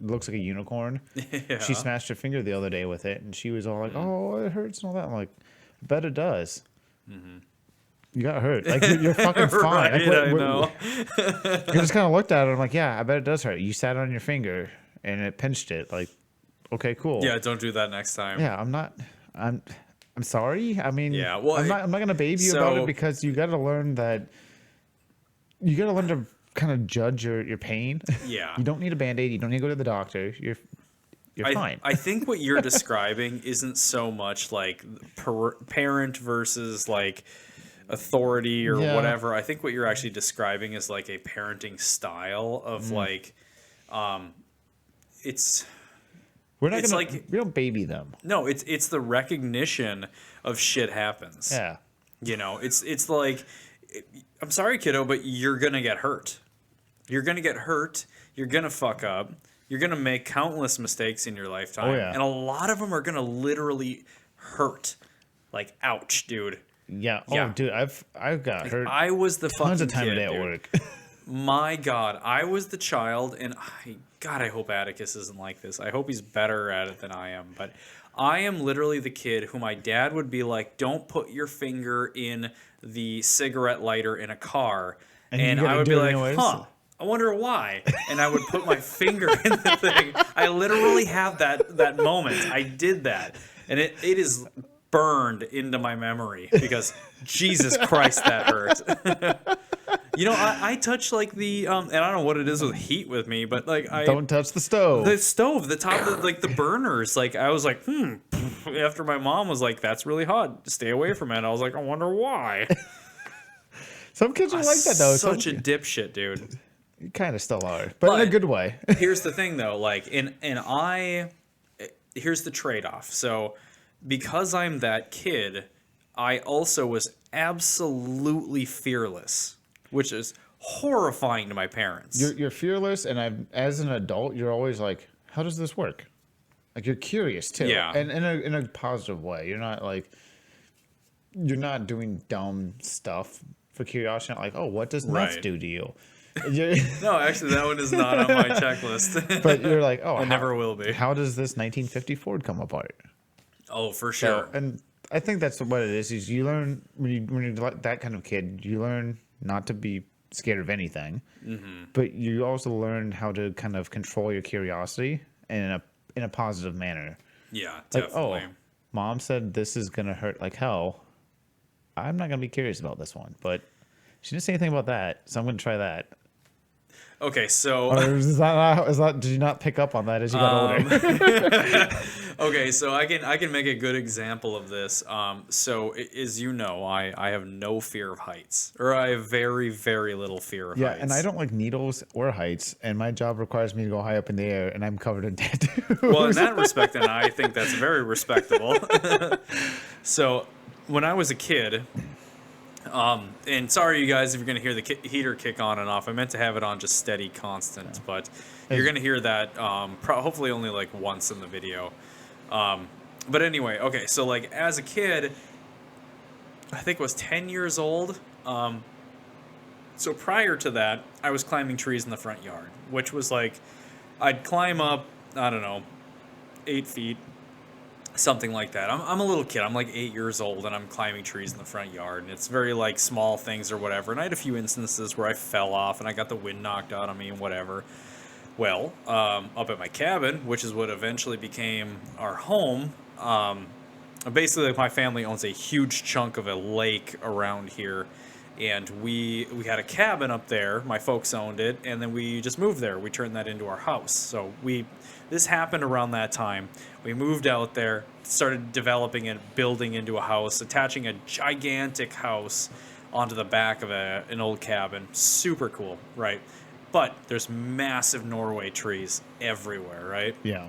looks like a unicorn. Yeah. She smashed her finger the other day with it, and she was all like, "Oh, it hurts and all that." I'm like, "I bet it does." You got hurt. Like, you're fucking fine. Right, like, I know. I just kind of looked at it. I'm like, "Yeah, I bet it does hurt." You sat on your finger and it pinched it. Like, okay, cool. Yeah, don't do that next time. Yeah, I'm sorry. I mean, yeah, well, I'm not gonna baby you about it because you got to learn that. You got to learn to kind of judge your pain. Yeah. You don't need a Band-Aid. You don't need to go to the doctor. You're fine. I think what you're describing isn't so much like parent versus, like, authority or whatever. I think what you're actually describing is, like, a parenting style of like, it's. We don't baby them. No, it's the recognition of shit happens. Yeah. You know, it's like, I'm sorry, kiddo, but you're gonna get hurt. You're gonna get hurt. You're gonna fuck up. You're gonna make countless mistakes in your lifetime. Oh, yeah. And a lot of them are gonna literally hurt. Like, ouch, dude. Yeah. Yeah. Oh, dude, I've got hurt. I was the fucking tons of time kid, a day dude. at work. My God, I was the child, and I hope Atticus isn't like this. I hope he's better at it than I am. But I am literally the kid who my dad would be like, "Don't put your finger in the cigarette lighter in a car," and I would be like, "Huh, I wonder why." And I would put my finger in the thing. I literally have that moment. I did that, and it is burned into my memory because Jesus Christ, that hurt. You know, I touch, like, the and I don't know what it is with heat with me, but, like, don't touch the stove. The top of the burners. Like, I was like, after my mom was like, "That's really hot. Stay away from it." I was like, I wonder why. Some kids are like that, though. Such a dipshit, dude. You kind of still are, but in a good way. Here's the thing, though. Like, here's the trade-off. So, because I'm that kid, I also was absolutely fearless, which is horrifying to my parents. You're fearless, and as an adult, you're always like, "How does this work?" Like, you're curious too, Yeah. and in a positive way. You're not doing dumb stuff for curiosity. Not like, "Oh, what does meth do to you?" No, actually, that one is not on my checklist. But you're like, oh, it never will be. How does this 1950 Ford come apart? Oh, for sure. So, and I think that's what it is you learn when you're that kind of kid, you learn not to be scared of anything, but you also learn how to kind of control your curiosity in a positive manner. Yeah, Like, definitely. oh, mom said this is gonna hurt like hell. I'm not gonna be curious about this one, but she didn't say anything about that, so I'm gonna try that. Okay, so Or is that did you not pick up on that as you got older? okay, so I can make a good example of this. So as you know, I have no fear of heights, or I have very, very little fear of heights. And I don't like needles or heights, and my job requires me to go high up in the air, and I'm covered in tattoos. Well, in that respect, and I think that's very respectable. So when I was a kid, and sorry you guys if you're going to hear the heater kick on and off. I meant to have it on just steady, constant, but you're going to hear that hopefully only like once in the video. But anyway, okay, so like as a kid, I think I was 10 years old. So prior to that, I was climbing trees in the front yard, which was like, I'd climb up, I don't know, 8 feet, something like that. I'm a little kid. I'm like 8 years old, and I'm climbing trees in the front yard, and it's very like small things or whatever. And I had a few instances where I fell off, and I got the wind knocked out of me and whatever. Well, up at my cabin, which is what eventually became our home, basically like my family owns a huge chunk of a lake around here, and we had a cabin up there. My folks owned it, and then we just moved there. We turned that into our house. So this happened around that time. We moved out there, started developing it, building into a house, attaching a gigantic house onto the back of an old cabin. Super cool, right? But there's massive Norway trees everywhere, right? Yeah.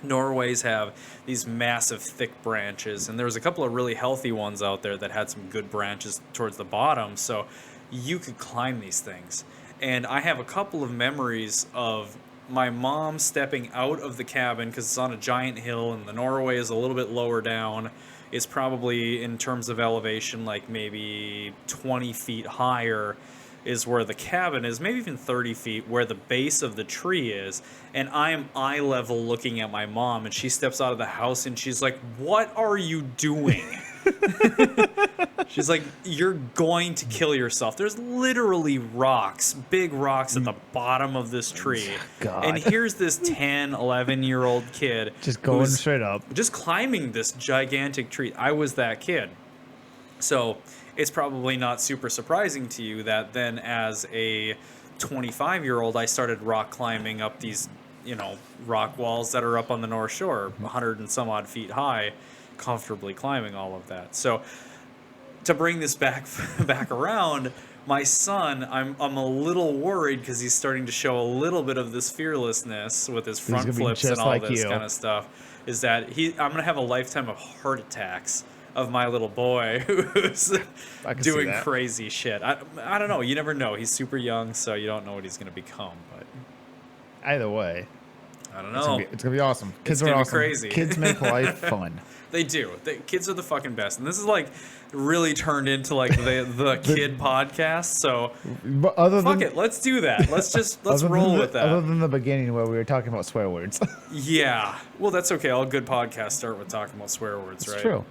Norways have these massive thick branches, and there was a couple of really healthy ones out there that had some good branches towards the bottom, so you could climb these things. And I have a couple of memories of my mom stepping out of the cabin because it's on a giant hill, and the Norway is a little bit lower down. It's probably, in terms of elevation, like maybe 20 feet higher is where the cabin is, maybe even 30 feet, where the base of the tree is. And I am eye level looking at my mom, and she steps out of the house, and she's like, "What are you doing?" She's like, "You're going to kill yourself." There's literally rocks, big rocks at the bottom of this tree. God. And here's this 10, 11-year-old kid Just going who's straight up. just climbing this gigantic tree. I was that kid. So it's probably not super surprising to you that then as a 25-year-old, I started rock climbing up these, rock walls that are up on the North Shore, 100 and some odd feet high, comfortably climbing all of that. So to bring this back around, my son, I'm a little worried because he's starting to show a little bit of this fearlessness with his front flips and all like this you. kind of stuff. Is that I'm gonna have a lifetime of heart attacks of my little boy who's doing crazy shit. I don't know. You never know. He's super young, so you don't know what he's gonna become. But Either way, I don't know. it's gonna be awesome. Kids It's gonna are be awesome. crazy. Kids make life fun. They do. Kids are the fucking best, and this is like really turned into like the kid podcast. So But fuck it. Let's do that. Let's roll with that. Other than the beginning where we were talking about swear words. Yeah. Well, that's okay. All good podcasts start with talking about swear words, right? It's true.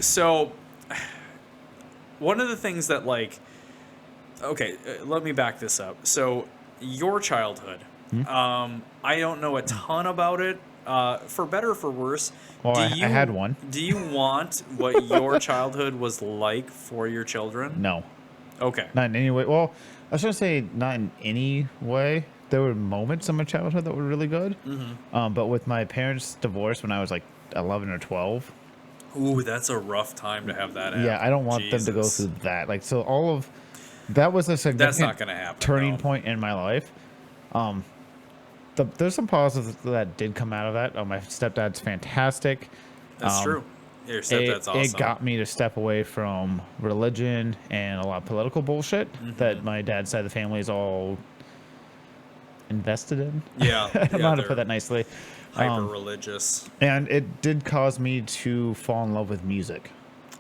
So one of the things that let me back this up. So your childhood, I don't know a ton about it, for better or for worse. Well, I had one. Do you want what your childhood was like for your children? No. Okay. Not in any way. Well, I was going to say not in any way. There were moments in my childhood that were really good. Mm-hmm. But with my parents' divorce when I was like 11 or 12. Ooh, that's a rough time to have that happen. Yeah, I don't want them to go through that. Like, so all of that was a significant That's not gonna happen, turning no. point in my life. There's some positives that did come out of that. My stepdad's fantastic. That's true. Yeah, your stepdad's awesome. It got me to step away from religion and a lot of political bullshit that my dad's side of the family is all invested in. Yeah. I don't know how to put that nicely. Hyper religious. And it did cause me to fall in love with music.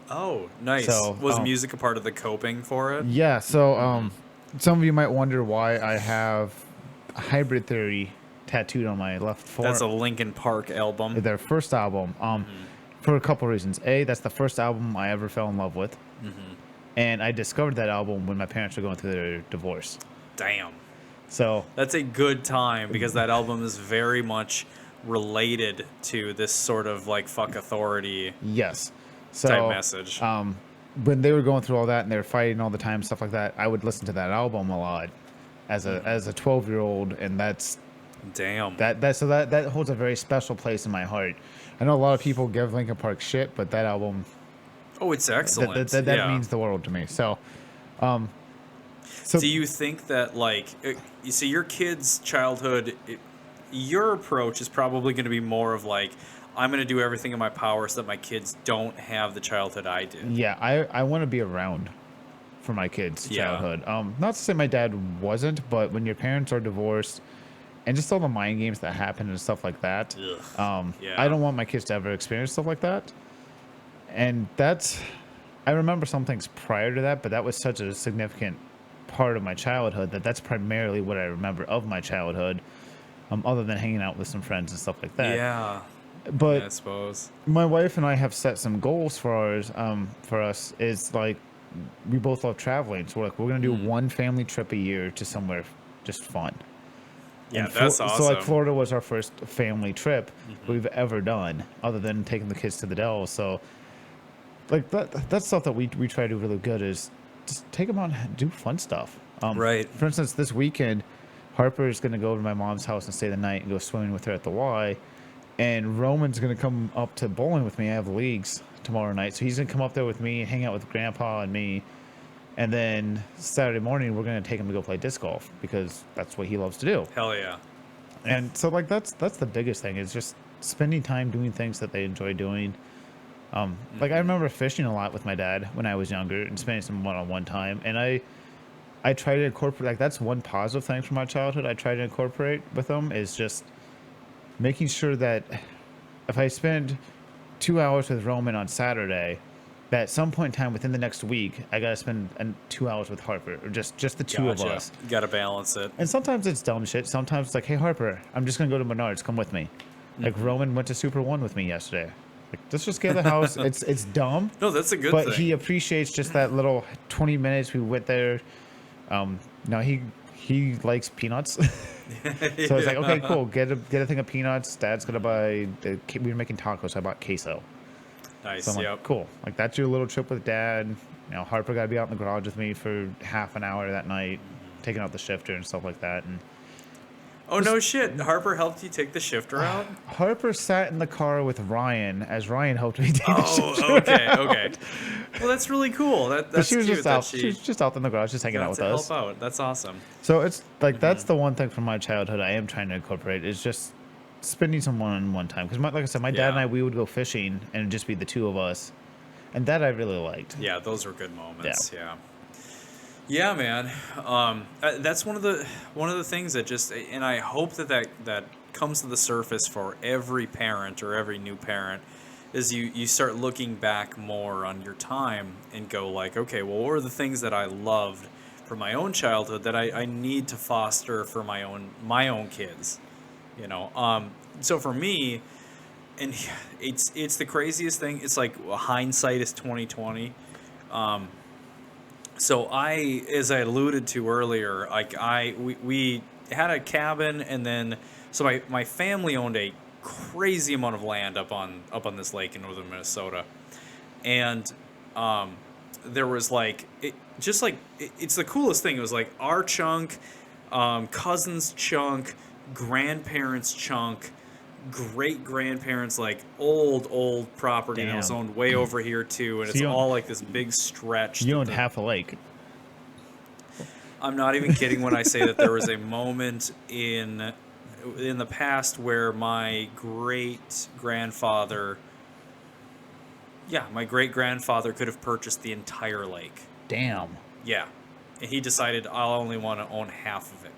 Oh, nice. So, was music a part of the coping for it? Yeah. So some of you might wonder why I have Hybrid Theory tattooed on my left forearm. That's a Linkin Park album. Their first album. For a couple reasons. A, that's the first album I ever fell in love with. And I discovered that album when my parents were going through their divorce. Damn. So That's a good time because that album is very much related to this sort of like fuck authority yes. So type message. when they were going through all that and they were fighting all the time, stuff like that, I would listen to that album a lot as a 12-year-old, and that's Damn. that holds a very special place in my heart. I know a lot of people give Linkin Park shit, but that album Oh, it's excellent. that yeah. means the world to me. So Do you think that, like, you see, your kid's childhood, your approach is probably going to be more of like, I'm going to do everything in my power so that my kids don't have the childhood I did. yeah, I want to be around for my kids' Yeah. childhood. Not to say my dad wasn't, but when your parents are divorced and just all the mind games that happen and stuff like that, Yeah. I don't want my kids to ever experience stuff like that. And I remember some things prior to that, but that was such a significant part of my childhood that's primarily what I remember of my childhood, other than hanging out with some friends and stuff like that. Yeah. But I suppose. my wife and I have set some goals for us is like, we both love traveling. So we're going to do one family trip a year to somewhere just fun. Yeah, And that's awesome. So like Florida was our first family trip we've ever done, other than taking the kids to the Dells. So like that's stuff that we try to do really good is just take them on, do fun stuff. Right. For instance, this weekend, Harper is going to go over to my mom's house and stay the night and go swimming with her at the Y. And Roman's going to come up to bowling with me. I have leagues tomorrow night. So he's going to come up there with me, hang out with Grandpa and me. And then Saturday morning, we're going to take him to go play disc golf because that's what he loves to do. Hell yeah. And so like that's the biggest thing is just spending time doing things that they enjoy doing. Like I remember fishing a lot with my dad when I was younger and spending some one-on-one time. And I try to incorporate, like that's one positive thing from my childhood I try to incorporate with them is just making sure that if I spend 2 hours with Roman on Saturday, that at some point in time within the next week, I got to spend 2 hours with Harper, or just the two of Gotcha. us. You got to balance it. And sometimes it's dumb shit. Sometimes it's like, hey, Harper, I'm just going to go to Menards. Come with me. Like Roman went to Super One with me yesterday. Like, let's just get out of the house. It's dumb. No, that's a good But thing. he appreciates just that little 20 minutes we went there. Now he likes peanuts. So it's like, okay, cool. Get a thing of peanuts. Dad's gonna buy. We were making tacos. So I bought queso. Nice. So I'm like, cool. Like that's your little trip with Dad. You know, Harper got to be out in the garage with me for half an hour that night, taking out the shifter and stuff like that. And Oh, no shit. Harper helped you take the shifter out? Harper sat in the car with Ryan as Ryan helped me take the Oh, shifter okay, out. okay. Well, that's really cool. That's But she was cute just that out. She was just out in the garage, just hanging got out with to us. help out. That's awesome. So it's like that's the one thing from my childhood I am trying to incorporate is just spending some one-on-one time. Because like I said, my dad and I, we would go fishing and it'd just be the two of us, and that I really liked. Yeah, those were good moments. Yeah, man. That's one of the things that just, and I hope that comes to the surface for every parent or every new parent, is you start looking back more on your time and go like, okay, well, what were the things that I loved from my own childhood that I need to foster for my own kids, you know? So for me, and it's the craziest thing. It's like hindsight is 20/20. So as I alluded to earlier, like we had a cabin, and then so my family owned a crazy amount of land up on this lake in northern Minnesota, and there was like it's the coolest thing. It was like our chunk, cousins' chunk, grandparents' chunk, great grandparents, like old property that was Damn. owned way over here too, and So it's you all like this big stretch. You owned half a lake. I'm not even kidding when I say that there was a moment in the past where my great grandfather could have purchased the entire lake. Damn. Yeah, and he decided I'll only want to own half of it.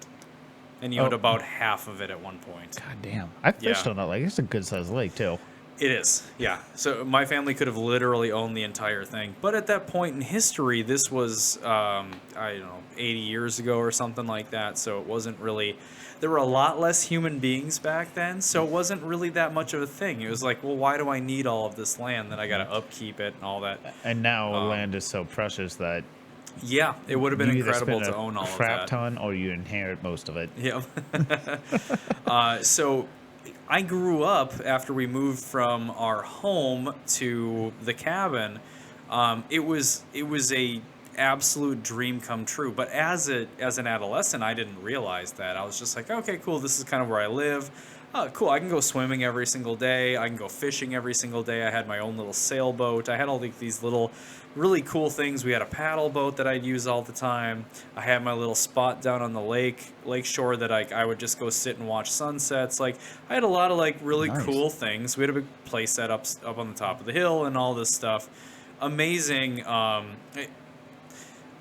And he owned about half of it at one point. God damn. I fished Yeah. on that lake. It's a good sized lake too. It is, yeah. So my family could have literally owned the entire thing. But at that point in history, this was, I don't know, 80 years ago or something like that. So it wasn't really, there were a lot less human beings back then. So it wasn't really that much of a thing. It was like, well, why do I need all of this land? Then I got to upkeep it and all that. And now land is so precious that yeah, it would have been you either incredible spend to own all of crap that. ton or you inherit most of it. Yeah. So I grew up after we moved from our home to the cabin. It was a absolute dream come true. But as an adolescent, I didn't realize that. I was just like, okay, cool. This is kind of where I live. Oh, cool. I can go swimming every single day. I can go fishing every single day. I had my own little sailboat. I had all these little really cool things. We had a paddle boat that I'd use all the time. I had my little spot down on the lake shore that I would just go sit and watch sunsets. Like, I had a lot of like really cool things. We had a big play set up on the top of the hill and all this stuff. Amazing.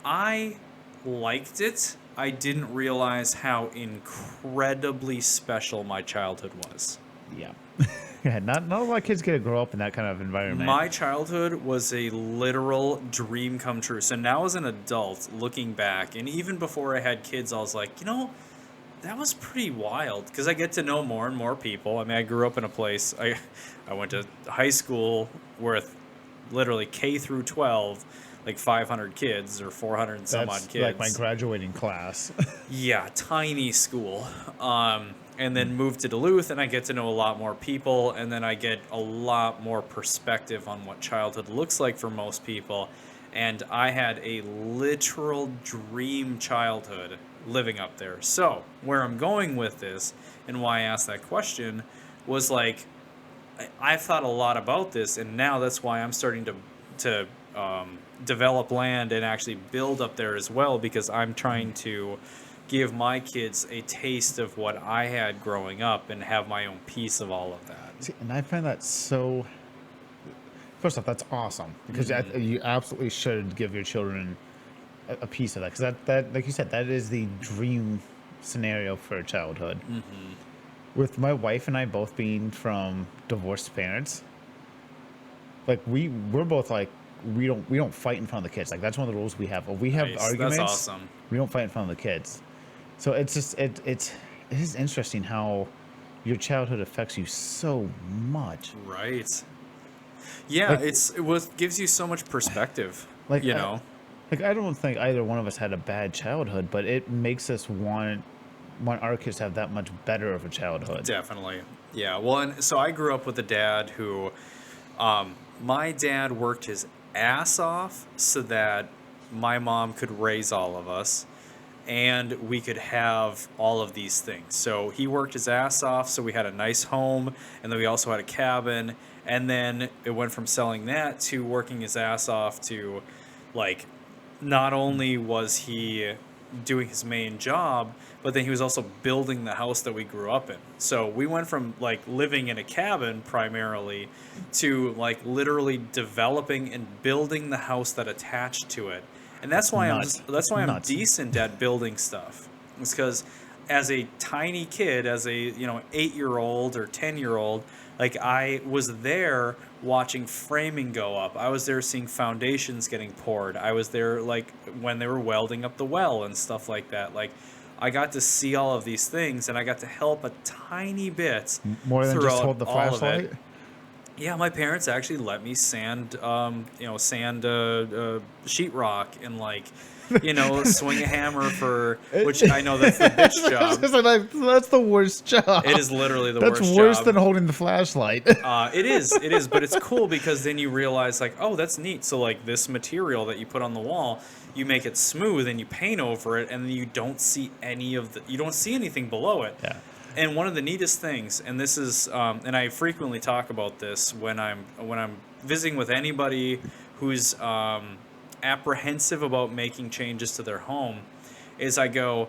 I liked it. I didn't realize how incredibly special my childhood was. Yeah. Yeah, not a lot of kids get to grow up in that kind of environment. My childhood was a literal dream come true. So now as an adult, looking back, and even before I had kids, I was like, that was pretty wild because I get to know more and more people. I mean, I grew up in a place, I went to high school with literally K through 12, like 500 kids or 400 and some odd kids. Like my graduating class. Yeah, tiny school. And then moved to Duluth, and I get to know a lot more people, and then I get a lot more perspective on what childhood looks like for most people. And I had a literal dream childhood living up there. So where I'm going with this and why I asked that question was like, I've thought a lot about this, and now that's why I'm starting to develop land and actually build up there as well, because I'm trying to give my kids a taste of what I had growing up and have my own piece of all of that. See, and I find that so... First off, that's awesome, because you absolutely should give your children a piece of that, because that, like you said, that is the dream scenario for childhood. With my wife and I both being from divorced parents, like we're both like, we don't fight in front of the kids. Like, that's one of the rules we have. If we have arguments, that's awesome. We don't fight in front of the kids. So it's just it is interesting how your childhood affects you so much. Right. Yeah, like, it gives you so much perspective. Like, I don't think either one of us had a bad childhood, but it makes us want our kids to have that much better of a childhood. Definitely. Yeah. Well, and so I grew up with a dad who, my dad worked his ass off so that my mom could raise all of us and we could have all of these things. So he worked his ass off, so we had a nice home, and then we also had a cabin, and then it went from selling that to working his ass off to, like, not only was he doing his main job, but then he was also building the house that we grew up in. So we went from like living in a cabin primarily to like literally developing and building the house that attached to it. And that's why I'm decent at building stuff. It's because as a tiny kid, as a 8-year-old or 10-year-old, like I was there watching framing go up. I was there seeing foundations getting poured. I was there like when they were welding up the well and stuff like that. Like I got to see all of these things, and I got to help a tiny bit. More than just hold the flashlight? Yeah, my parents actually let me sand sheetrock and like, swing a hammer which I know that's the bitch job. That's the worst job. It is literally the worst job. That's worse than holding the flashlight. It is, but it's cool because then you realize like, oh, that's neat. So like this material that you put on the wall, you make it smooth and you paint over it, and then you don't see anything below it. Yeah. And one of the neatest things, and this is, and I frequently talk about this when I'm visiting with anybody who's apprehensive about making changes to their home, is I go,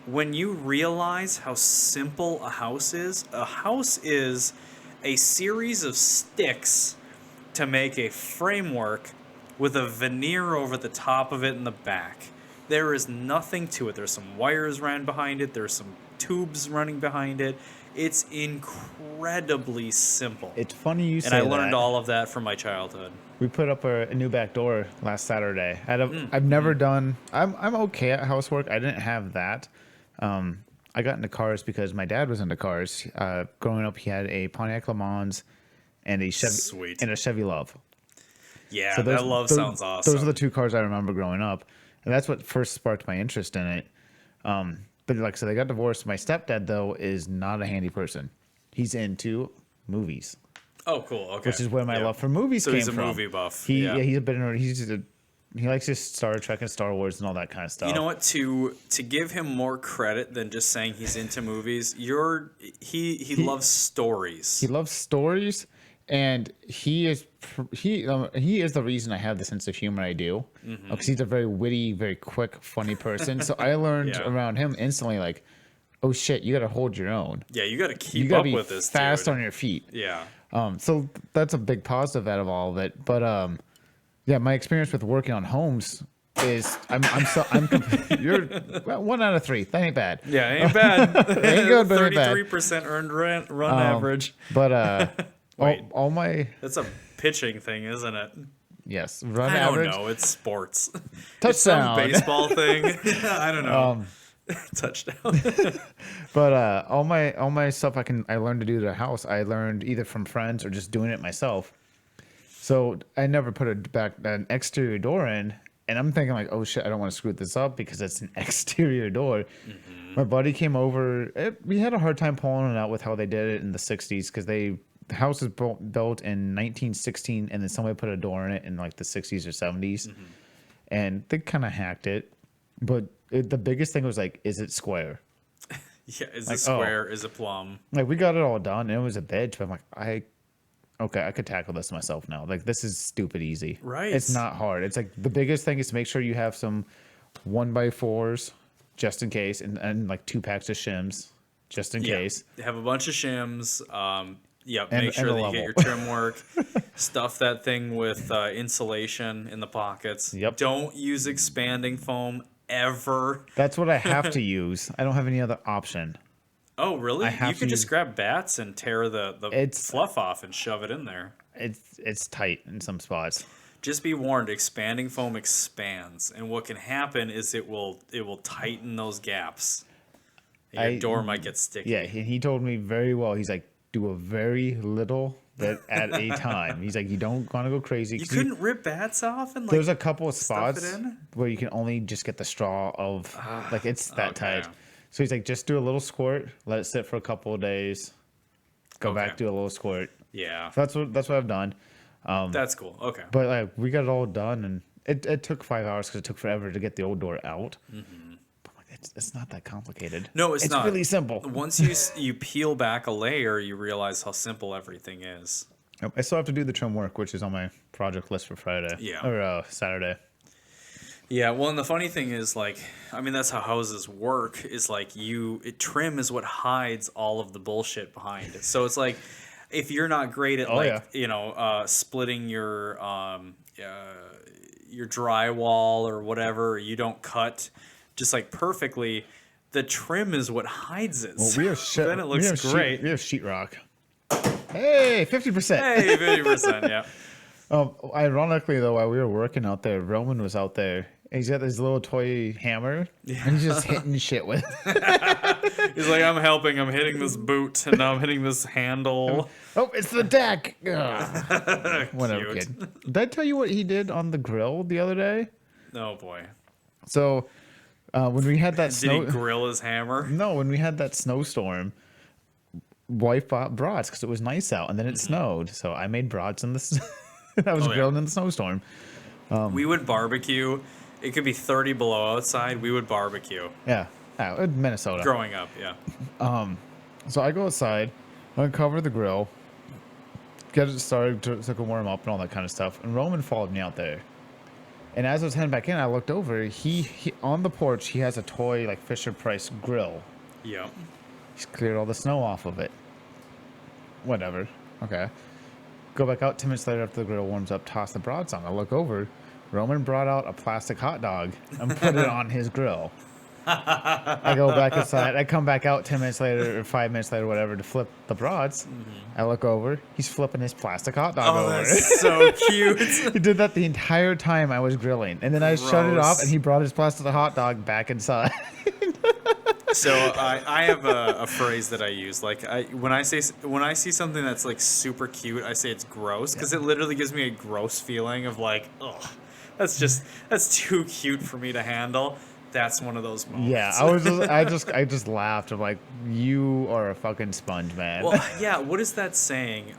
when you realize how simple a house is a series of sticks to make a framework with a veneer over the top of it in the back. There is nothing to it. There's some wires ran behind it. There's some tubes running behind it. It's incredibly simple. It's funny you say and I that. learned all of that from my childhood. We put up a new back door last Saturday. I've never done. I'm okay at housework. I didn't have that. I got into cars because my dad was into cars. Growing up, he had a Pontiac Le Mans and a Chevy Love. Yeah, So that Love sounds awesome. Those are the two cars I remember growing up, and that's what first sparked my interest in it. But like, so they got divorced. My stepdad, though, is not a handy person. He's into movies. Oh, cool. Okay. Which is where my love for movies came from. So he's a movie buff. He likes his Star Trek and Star Wars and all that kind of stuff. You know what? To give him more credit than just saying he's into movies, he loves stories. He loves stories, and he is the reason I have the sense of humor I do. Because he's a very witty, very quick, funny person. So I learned around him instantly, like, oh shit, you got to hold your own. Yeah, you got to keep up with this. Fast dude. on your feet. Yeah. So that's a big positive out of all of it. But yeah, my experience with working on homes is you're well, 1 out of 3. That ain't bad. Yeah, ain't bad. Ain't good, but ain't bad. 33% earned run average. But Wait, all my that's a pitching thing, isn't it? yes, run I average. don't know. It's sports. Touchdown. It's some baseball thing. I don't know. Touchdown. But all my stuff I learned to do to the house. I learned either from friends or just doing it myself. So I never put an exterior door in, and I'm thinking like, oh shit, I don't want to screw this up because it's an exterior door. My buddy came over. We had a hard time pulling it out with how they did it in the 60s because the house was built in 1916, and then somebody put a door in it in like the 60s or 70s, and they kind of hacked it. But the biggest thing was like, is it square? Yeah, is it square? Is it plumb? Like we got it all done, and it was a bitch. But I'm like, I could tackle this myself now. Like this is stupid easy. Right. It's not hard. It's like the biggest thing is to make sure you have some 1x4s just in case, and like 2 packs of shims just in case. Have a bunch of shims. Make And sure a that you level. get your trim work. Stuff that thing with insulation in the pockets. Yep. Don't use expanding foam ever. That's what I have to use. I don't have any other option. Oh, really? I have You to could just use- grab bats and tear the It's- fluff off and shove it in there. It's tight in some spots. Just be warned, expanding foam expands, and what can happen is it will tighten those gaps. And your door might get sticky. Yeah, he told me very well. He's like, do a very little bit at a time. He's like, you don't want to go crazy. You couldn't rip bats off and like There's a couple of stuff spots it in? where you can only just get the straw of like it's that okay. tight. So he's like, just do a little squirt, let it sit for a couple of days, go back, do a little squirt. Yeah. So that's what I've done. That's cool. Okay. But like we got it all done, and it took 5 hours because it took forever to get the old door out. But like, it's not that complicated. No, it's not. It's really simple. Once you peel back a layer, you realize how simple everything is. I still have to do the trim work, which is on my project list for Friday. Yeah. Or Saturday. Yeah, well, and the funny thing is, like, I mean, that's how houses work. Is like trim is what hides all of the bullshit behind it. So it's like, if you're not great at splitting your drywall or whatever, or you don't cut just like perfectly, the trim is what hides it. Well, we have So then it looks great. We have sheetrock. Hey, 50%. Hey, 50%, yeah. Ironically, though, while we were working out there, Roman was out there. And he's got this little toy hammer, and he's just hitting shit with it. He's like, I'm helping. I'm hitting this boot, and now I'm hitting this handle. Oh, it's the deck. Ugh. Whatever, Cute. kid. Did I tell you what he did on the grill the other day? Oh, boy. So when we had that Did he grill his hammer? No, when we had that snowstorm, wife bought brats because it was nice out, and then it snowed. So I made brats in the. I was grilling in the snowstorm. We would barbecue. It could be 30 below outside. We would barbecue. Yeah, Minnesota. Growing up, yeah. So I go outside, uncover the grill, get it started so it can warm up and all that kind of stuff. And Roman followed me out there. And as I was heading back in, I looked over. He on the porch, he has a toy like Fisher Price grill. Yeah. He's cleared all the snow off of it. Whatever. Okay. Go back out 10 minutes later after the grill warms up, toss the brats on. I look over. Roman brought out a plastic hot dog and put it on his grill. I go back inside. I come back out 10 minutes later or 5 minutes later, whatever, to flip the broads. I look over. He's flipping his plastic hot dog over. That's so cute. He did that the entire time I was grilling. And then I shut it off, and he brought his plastic hot dog back inside. So I have a phrase that I use. Like when I see something that's like super cute, I say it's gross because it literally gives me a gross feeling of like, ugh, that's too cute for me to handle. That's one of those moments. Yeah, I just laughed. I'm like, you are a fucking sponge, man. Well, yeah. What is that saying?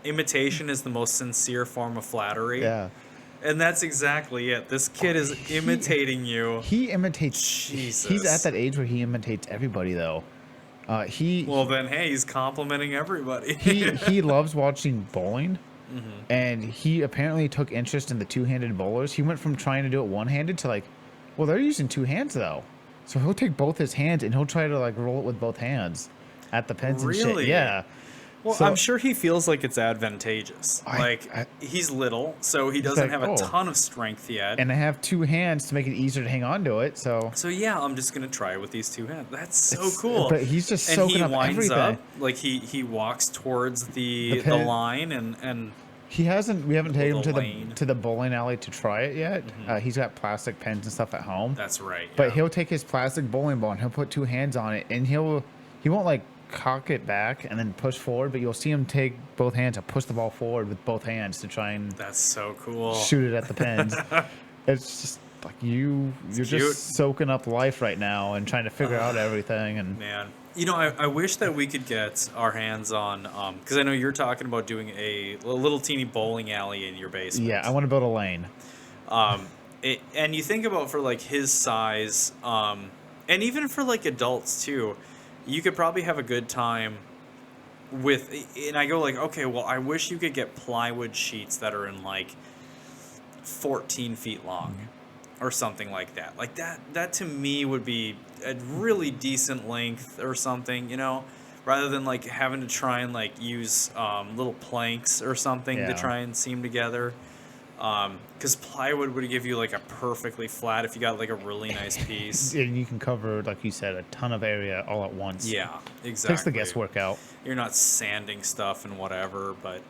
Imitation is the most sincere form of flattery. Yeah. And that's exactly it. This kid is imitating you. He imitates. Jesus. He's at that age where he imitates everybody, though. Well, then, hey, he's complimenting everybody. he loves watching bowling, and he apparently took interest in the two-handed bowlers. He went from trying to do it one-handed to like, well, they're using two hands though, so he'll take both his hands and he'll try to like roll it with both hands at the pins and shit. Yeah. Well, so, I'm sure he feels like it's advantageous. He's little, so he doesn't have a ton of strength yet. And I have two hands to make it easier to hang on to it. So yeah, I'm just gonna try with these two hands. That's so cool. But he's just soaking up everything. And he winds up, like he walks towards the line and. We haven't taken him to the bowling alley to try it yet. He's got plastic pens and stuff at home. That's right. Yeah. But he'll take his plastic bowling ball and he'll put two hands on it, and he won't like cock it back and then push forward, but you'll see him take both hands and push the ball forward with both hands to try and that's so cool. Shoot it at the pins. It's just like you're cute. Just soaking up life right now and trying to figure out everything. And man, you know, I wish that we could get our hands on because I know you're talking about doing a little teeny bowling alley in your basement. Yeah, I want to build a lane. And you think about for like his size, and even for like adults too. You could probably have a good time with, and I go like, okay, well, I wish you could get plywood sheets that are in like 14 feet long or something like that. Like that to me would be a really decent length or something, you know, rather than like having to try and like use little planks or something to try and seam together. Because plywood would give you like a perfectly flat if you got like a really nice piece. And you can cover, like you said, a ton of area all at once. Yeah, exactly. Takes the guesswork out. You're not sanding stuff and whatever, but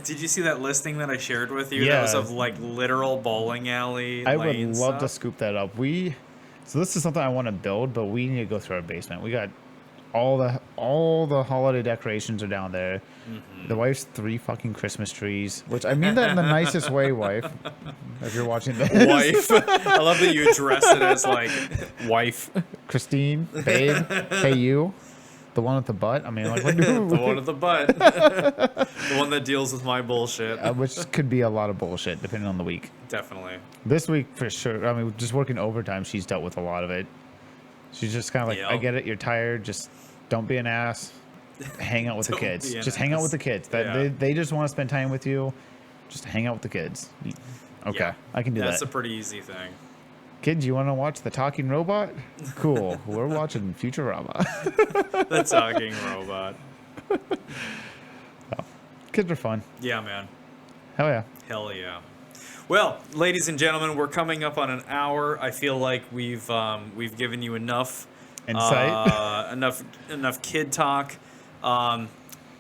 did you see that listing that I shared with you? Yeah. That was of like literal bowling alley. I would love to scoop that up. So this is something I want to build, but we need to go through our basement. We got all the holiday decorations are down there. The wife's 3 fucking Christmas trees, which I mean that in the nicest way, wife. If you're watching this, wife. I love that you address it as like wife, Christine, babe, hey you, the one with the butt. I mean, like the one with the butt, the one that deals with my bullshit, which could be a lot of bullshit depending on the week. Definitely. This week for sure. I mean, just working overtime, she's dealt with a lot of it. She's just kind of like, I get it. You're tired. Just don't be an ass. Hang out with the kids. Just hang out with the kids. They just want to spend time with you. Just hang out with the kids. Okay, I can do that. That's a pretty easy thing. Kids, you want to watch the talking robot? Cool. We're watching Futurama. The talking robot. Oh, kids are fun. Yeah, man. Hell yeah. Hell yeah. Well, ladies and gentlemen, we're coming up on an hour. I feel like we've given you enough insight, enough kid talk.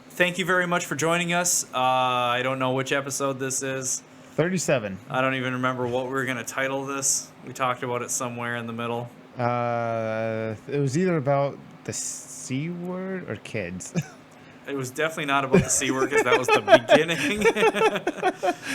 Thank you very much for joining us. I don't know which episode this is. 37. I don't even remember what we were gonna title this. We talked about it somewhere in the middle. It was either about the C word or kids. It was definitely not about the C word because that was the beginning.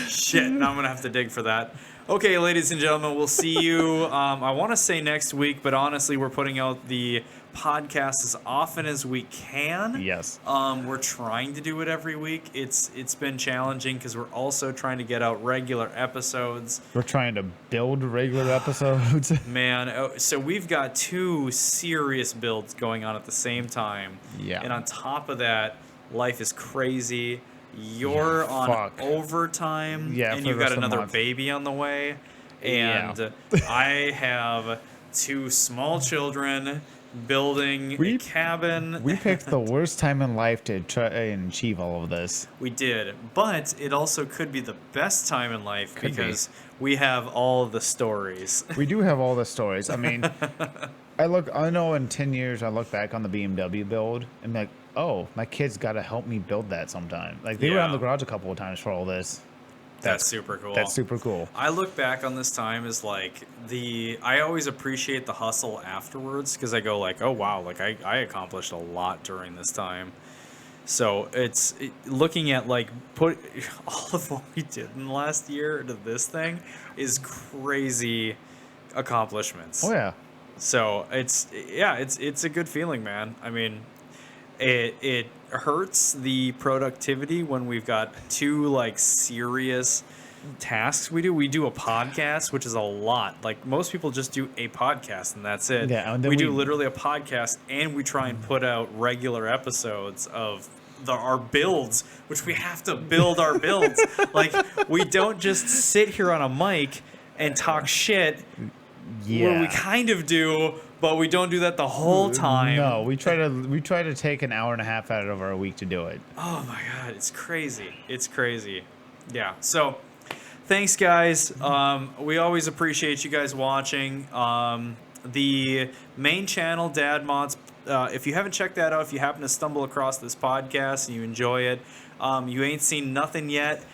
Shit, now I'm going to have to dig for that. Okay, ladies and gentlemen, we'll see you, I want to say next week, but honestly, we're putting out the podcast as often as we can. Yes. We're trying to do it every week. It's been challenging because we're also trying to get out regular episodes. We're trying to build regular episodes. Man, so we've got 2 serious builds going on at the same time. Yeah. And on top of that, life is crazy. You're on overtime. Yeah, and you've got another baby on the way. And I have 2 small children building a cabin. We picked the worst time in life to try and achieve all of this. We did, but it also could be the best time in life because we have all the stories. We do have all the stories. I mean, I know in 10 years I look back on the BMW build and be like, oh, my kids got to help me build that sometime. Like they were out in the garage a couple of times for all this. That's super cool. That's super cool. I look back on this time as like I always appreciate the hustle afterwards because I go like, oh wow, like I accomplished a lot during this time. So looking at like put all of what we did in the last year into this thing is crazy accomplishments. Oh yeah. So it's a good feeling, man. I mean, it hurts the productivity when we've got two like serious tasks we do. We do a podcast, which is a lot. Like most people just do a podcast and that's it. Yeah, and then we do literally a podcast and we try and put out regular episodes of our builds, which we have to build our builds. Like we don't just sit here on a mic and talk shit. Yeah. Well, we kind of do, but we don't do that the whole time. No, we try to take an hour and a half out of our week to do it. Oh my god, it's crazy. It's crazy. Yeah. So, thanks guys. We always appreciate you guys watching. The main channel, Dad Mods. If you haven't checked that out, if you happen to stumble across this podcast and you enjoy it, you ain't seen nothing yet.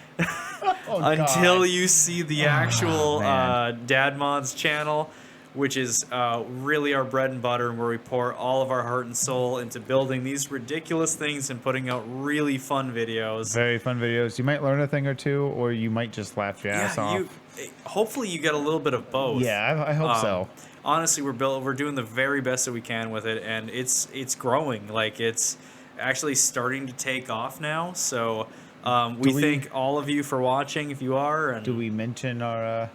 Until you see the actual Dad Mods channel, which is really our bread and butter, and where we pour all of our heart and soul into building these ridiculous things and putting out really fun videos. Very fun videos. You might learn a thing or two, or you might just laugh your ass off. Hopefully you get a little bit of both. Yeah, I hope so. Honestly, we're doing the very best that we can with it, and it's growing. Like it's actually starting to take off now. So. We thank all of you for watching if you are. And do we mention our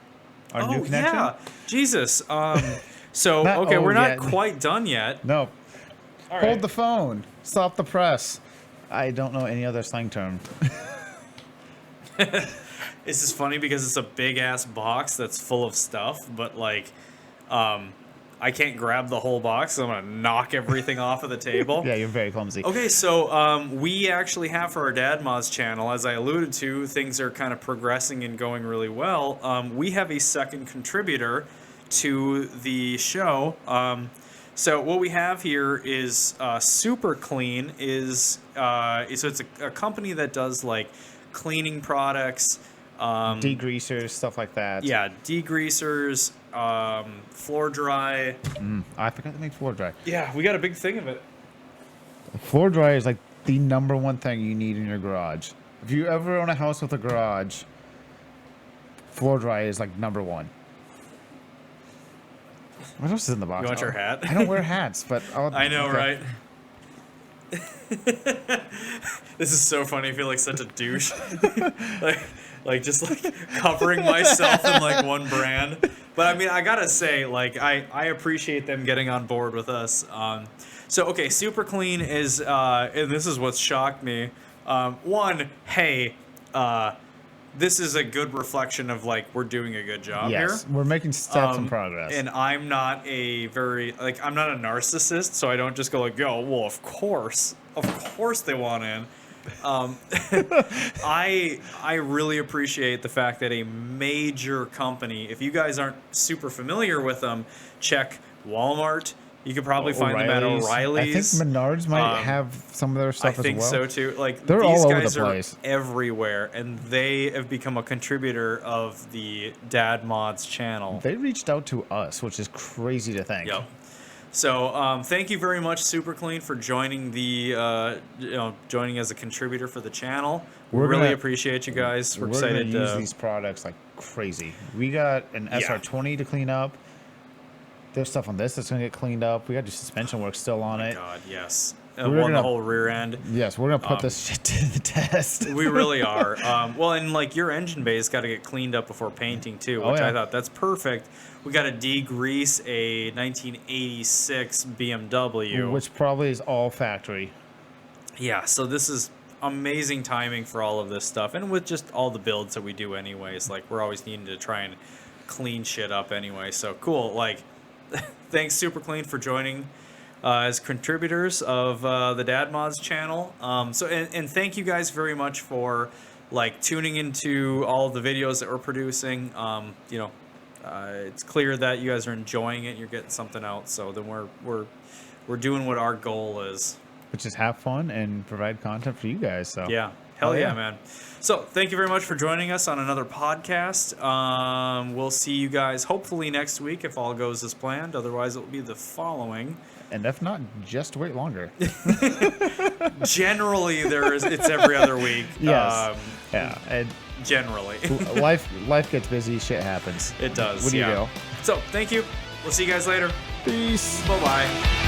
new connection? Yeah. Jesus. We're not quite done yet. No. All Hold right. the phone. Stop the press. I don't know any other slang term. This is funny because it's a big ass box that's full of stuff, but like, I can't grab the whole box, so I'm going to knock everything off of the table. Yeah, you're very clumsy. Okay, so we actually have for our Dad Mods channel, as I alluded to, things are kind of progressing and going really well. We have a second contributor to the show. So what we have here is Super Clean. So it's a company that does like cleaning products. Degreasers, stuff like that. Yeah, degreasers, floor dry. I forgot to make floor dry. Yeah, we got a big thing of it. Floor dry is like the number one thing you need in your garage. If you ever own a house with a garage, floor dry is like number one. What else is in the box? You want your hat? I don't wear hats, but I know, right? This is so funny. I feel like such a douche. like just like covering myself in like one brand. But I mean, I gotta say, like, I appreciate them getting on board with us. So okay, Super Clean is, and this is what's shocked me. One, hey, this is a good reflection of like we're doing a good job here. Yes, we're making steps in progress. And I'm not I'm not a narcissist, so I don't just go like, yo, well, of course they want in. I really appreciate the fact that a major company, if you guys aren't super familiar with them, check Walmart. You could probably find them at O'Reilly's. I think Menards might have some of their stuff as well. I think so too. Like they're these all over guys the place. are everywhere, and they have become a contributor of the Dad Mods channel. They reached out to us, which is crazy to think. Yep. So thank you very much, Super Clean, for joining joining as a contributor for the channel. We really appreciate you guys. We're excited to use these products like crazy. We got an SR20 to clean up. There's stuff on this that's going to get cleaned up. We got the suspension work still on it. God, yes. The whole rear end. Yes, we're going to put this shit to the test. We really are. Well, and like your engine bay's got to get cleaned up before painting too, which I thought that's perfect. We got to degrease a 1986 BMW. Which probably is all factory. Yeah, so this is amazing timing for all of this stuff. And with just all the builds that we do anyways, like we're always needing to try and clean shit up anyway. So cool. Like, thanks Super Clean for joining as contributors of the Dad Mods channel. And thank you guys very much for like tuning into all of the videos that we're producing. It's clear that you guys are enjoying it. You're getting something out. So then we're doing what our goal is, which is have fun and provide content for you guys. So yeah, hell yeah, man. So thank you very much for joining us on another podcast. We'll see you guys hopefully next week if all goes as planned. Otherwise, it will be the following. And if not, just wait longer. Generally, it's every other week. Yes. Yeah. And generally, life gets busy. Shit happens. It does. What do you do? So thank you. We'll see you guys later. Peace. Bye bye.